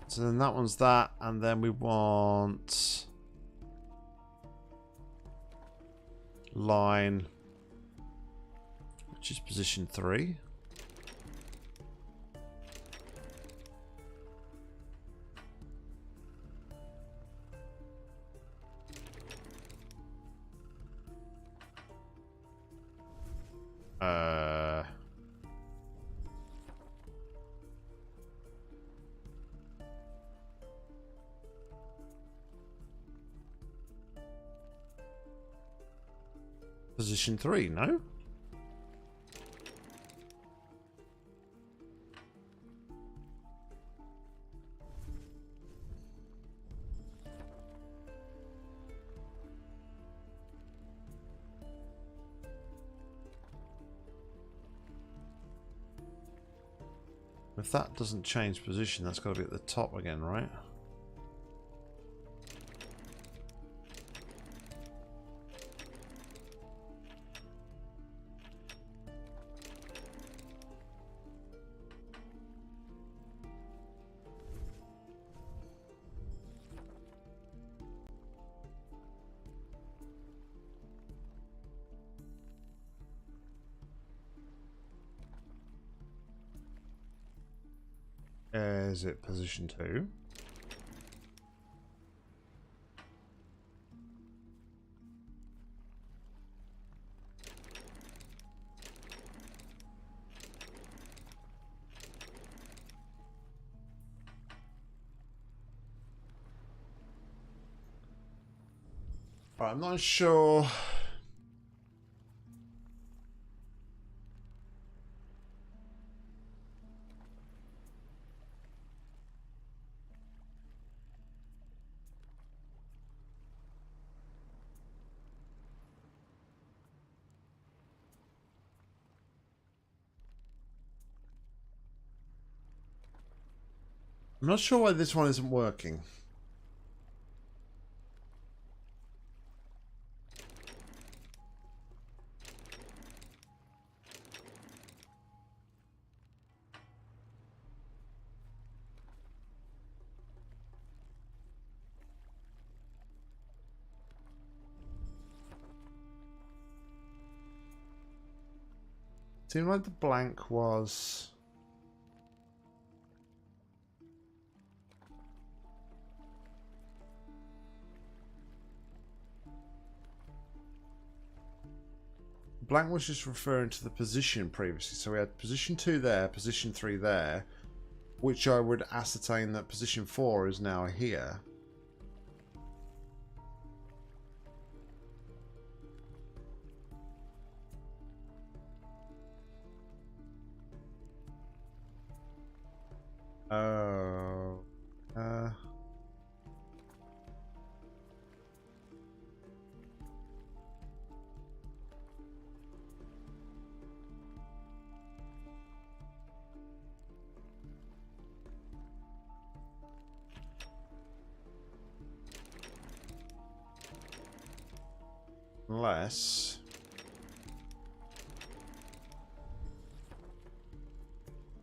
So then that one's that, and then we want line, which is position 3. Position 3, no? If that doesn't change position, that's got to be at the top again, right? Is it position 2? Right, I'm not sure. I'm not sure why this one isn't working. Seemed like the blank was... Blank was just referring to the position previously. So we had position 2 there, position 3 there, which I would ascertain that position 4 is now here. Oh. Unless...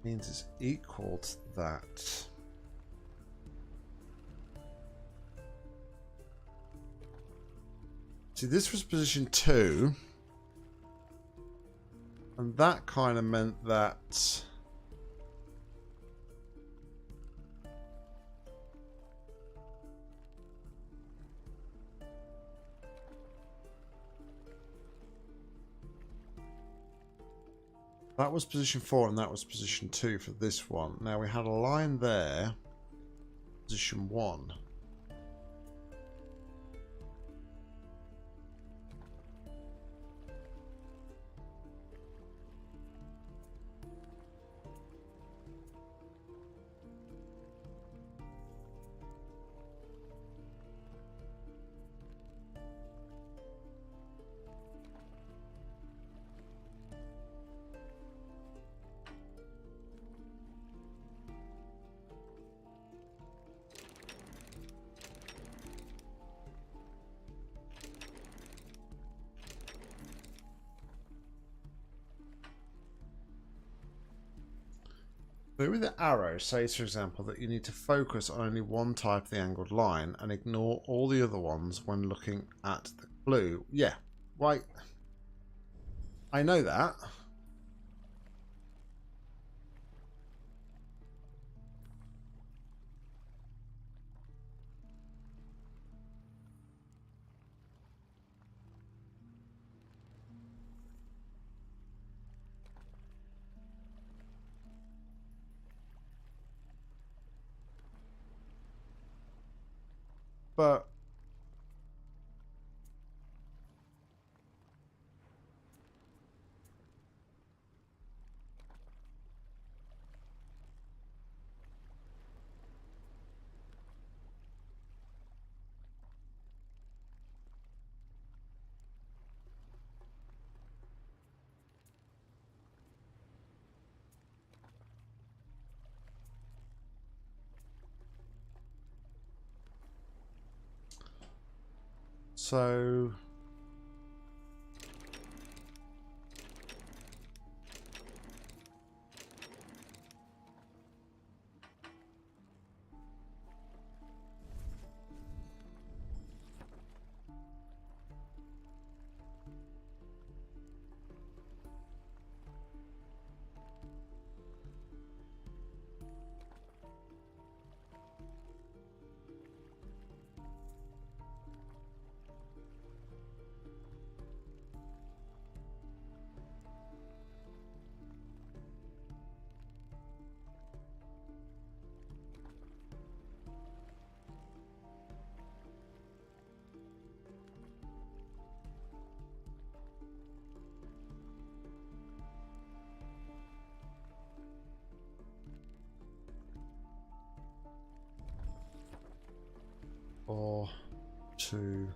means it's equal to that. See, this was position 2. And that kind of meant that... that was position 4 and that was position 2 for this one. Now we had a line there. Position 1. But with the arrow, say for example that you need to focus on only one type of the angled line and ignore all the other ones when looking at the clue. Yeah, right. I know that. But so or two.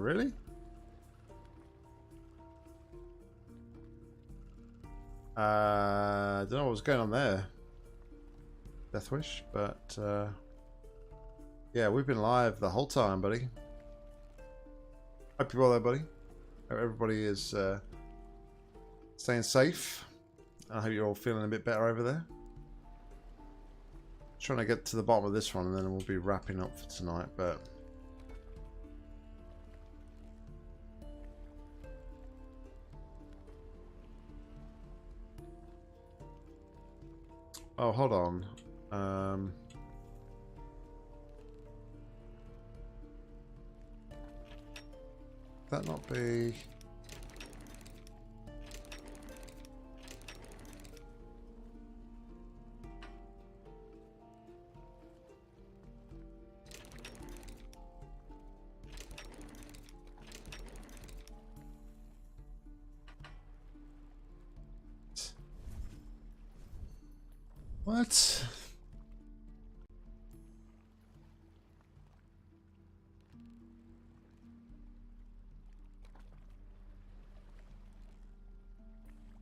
really? I don't know what was going on there, Deathwish, but yeah, we've been live the whole time, buddy. Hope you're well there, buddy. Hope everybody is staying safe. I hope you're all feeling a bit better over there. Trying to get to the bottom of this one and then we'll be wrapping up for tonight, but oh, hold on. That not be... What?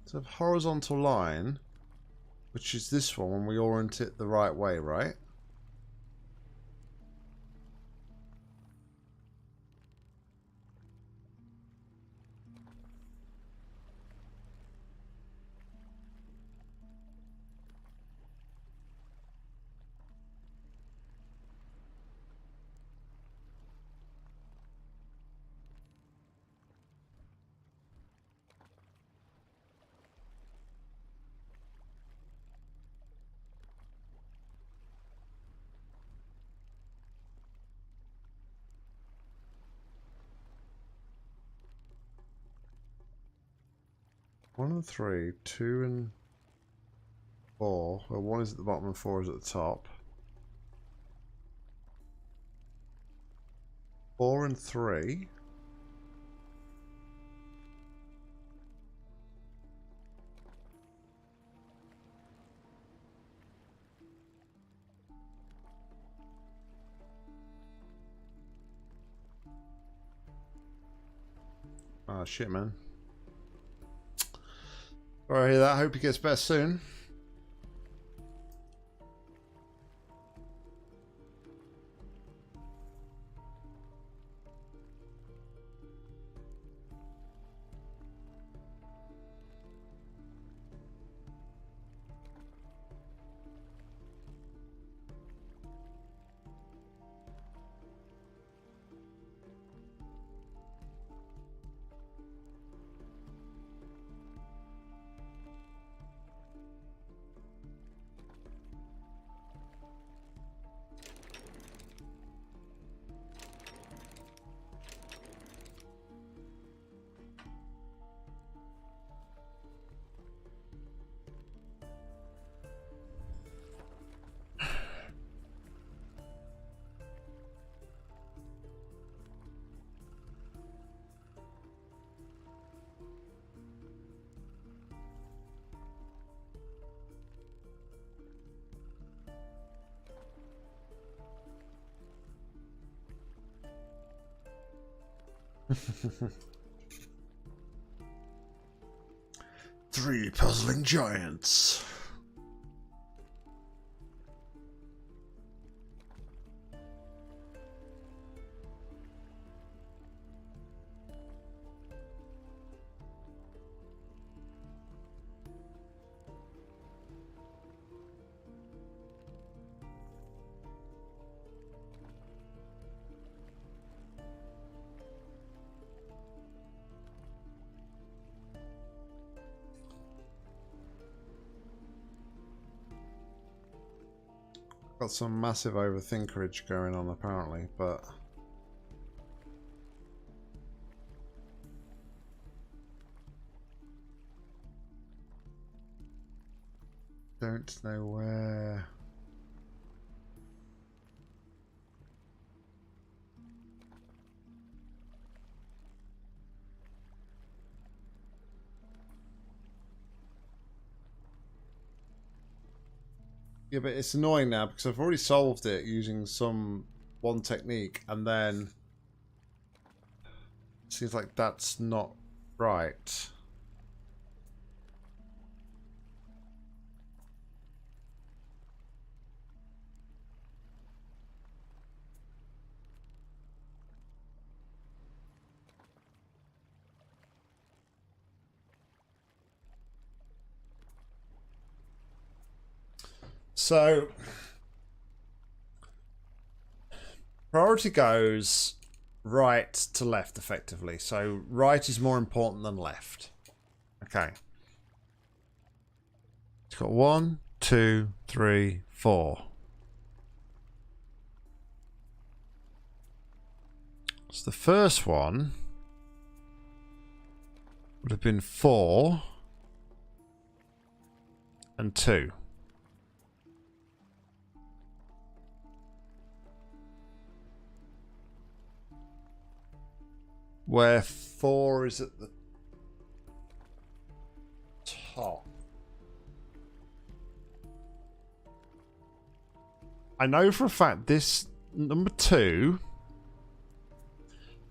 It's a horizontal line, which is this one when we orient it the right way, right? One and three, 2 and 4. Well, 1 is at the bottom and 4 is at the top. 4 and 3. Oh shit, man. Sorry to hear that. I hope he gets better soon. Three puzzling giants. Got some massive overthinkerage going on apparently, but don't know where. Yeah, but it's annoying now because I've already solved it using one technique, and then Seems like that's not right. So priority goes right to left effectively. So right is more important than left. Okay. It's got 1, 2, 3, 4. So the first one would have been 4 and 2. Where 4 is at the top. I know for a fact this number 2,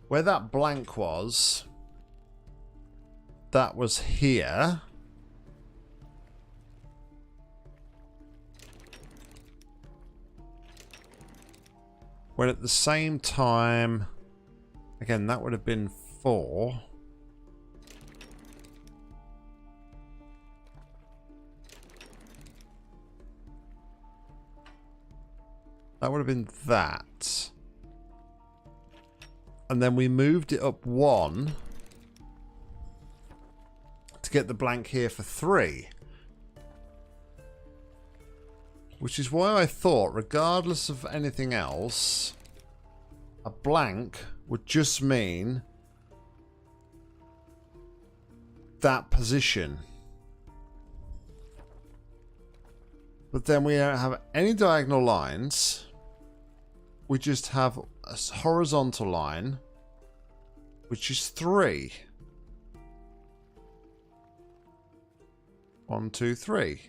where that blank was, that was here. When at the same time, again, that would have been 4. That would have been that. And then we moved it up 1 to get the blank here for 3. Which is why I thought, regardless of anything else, a blank would just mean that position. But then we don't have any diagonal lines. We just have a horizontal line, which is 3. 1, 2, 3.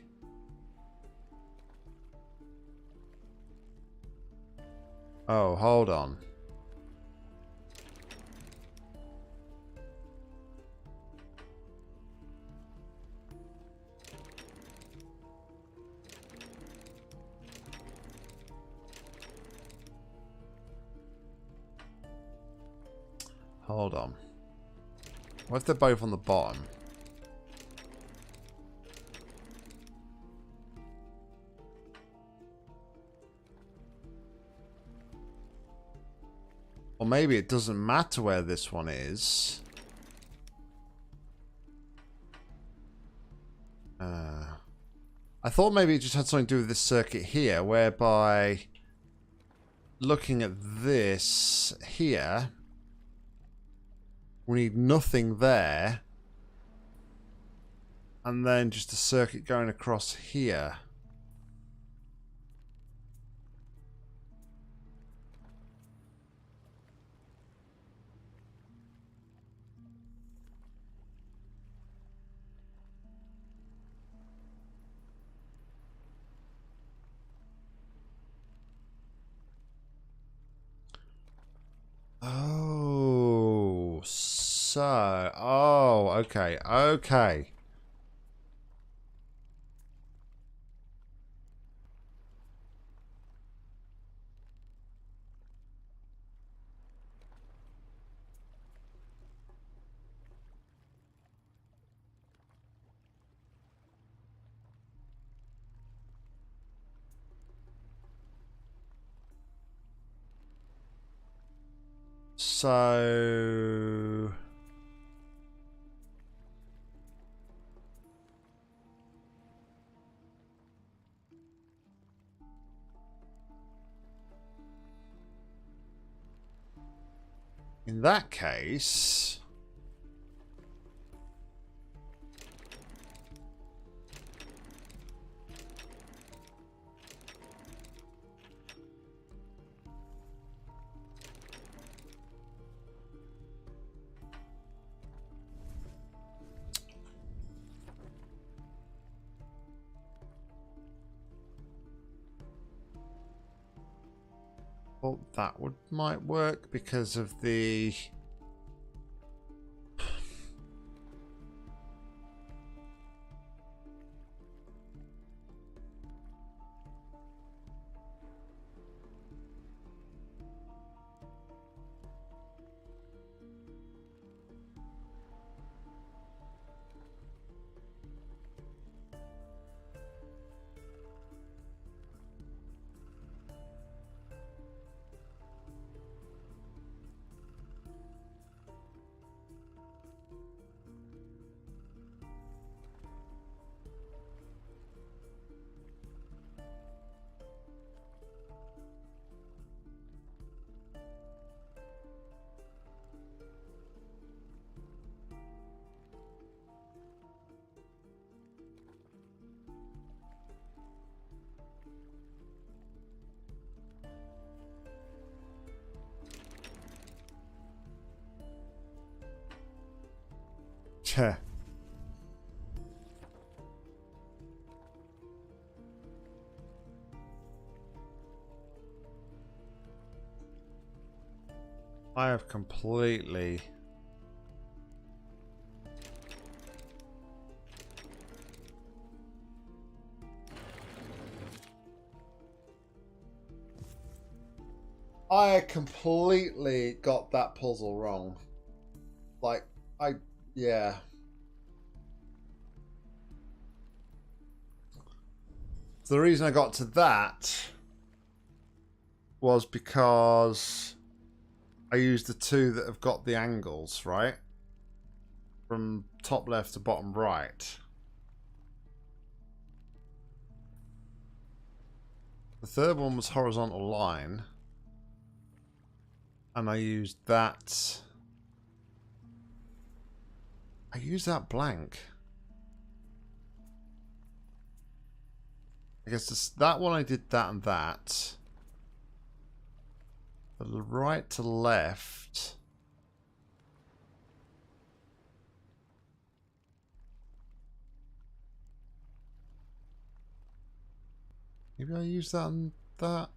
Oh, hold on. Hold on. What if they're both on the bottom? Or maybe it doesn't matter where this one is. I thought maybe it just had something to do with this circuit here, whereby looking at this here, we need nothing there, and then just a circuit going across here. Oh, so, oh, okay, okay. So in that case, well, that might work because of the I have completely... I completely got that puzzle wrong. Like, yeah. So the reason I got to that was because I used the two that have got the angles, right? From top left to bottom right. The third one was horizontal line. And I used that. I used that blank. I guess that one I did that and that. The right to left. Maybe I used that and that.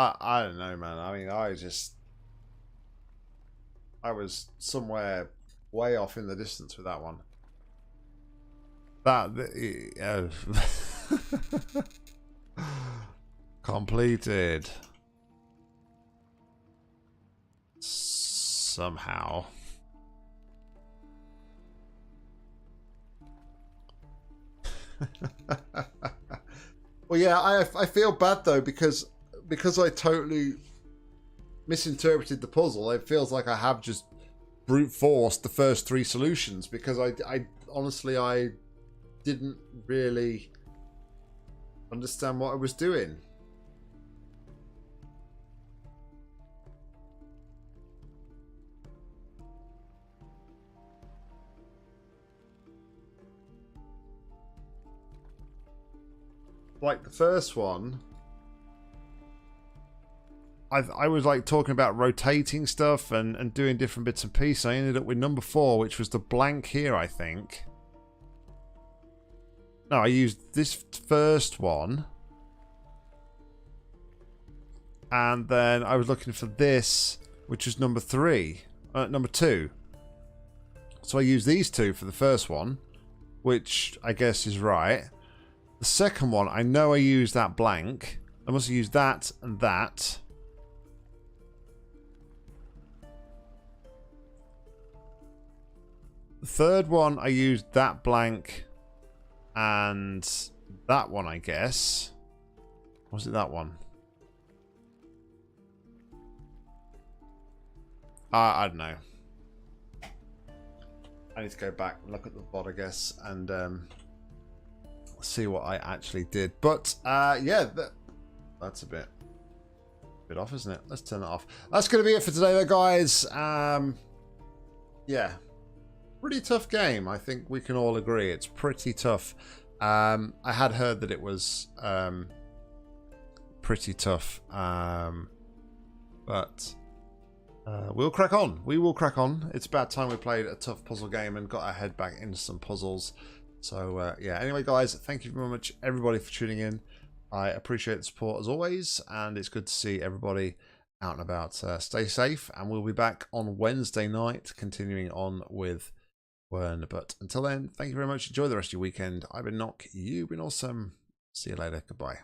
I don't know, man. I mean, I was somewhere way off in the distance with that one. Completed. Somehow. Well, yeah, I feel bad though because I totally misinterpreted the puzzle. It feels like I have just brute forced the first three solutions because I honestly I didn't really understand what I was doing. Like the first one, I was like talking about rotating stuff and doing different bits and pieces. I ended up with number 4, which was the blank here, I think. No, I used this first one. And then I was looking for this, which was number 2. So I used these two for the first one, which I guess is right. The second one, I know I used that blank. I must have used that and that. The third one, I used that blank and that one, I guess. Was it that one? I don't know. I need to go back and look at the VOD, I guess, and see what I actually did. But yeah, that's a bit off, isn't it? Let's turn it off. That's going to be it for today, though, guys. Yeah, pretty tough game. I think we can all agree it's pretty tough. I had heard that it was pretty tough, but we'll crack on. We will crack on. It's about time we played a tough puzzle game and got our head back into some puzzles. So yeah, anyway, guys, thank you very much, everybody, for tuning in. I appreciate the support as always, and it's good to see everybody out and about. Stay safe, and we'll be back on Wednesday night, continuing on with Quern. But until then, thank you very much. Enjoy the rest of your weekend. I've been NOCK. You've been awesome. See you later. Goodbye.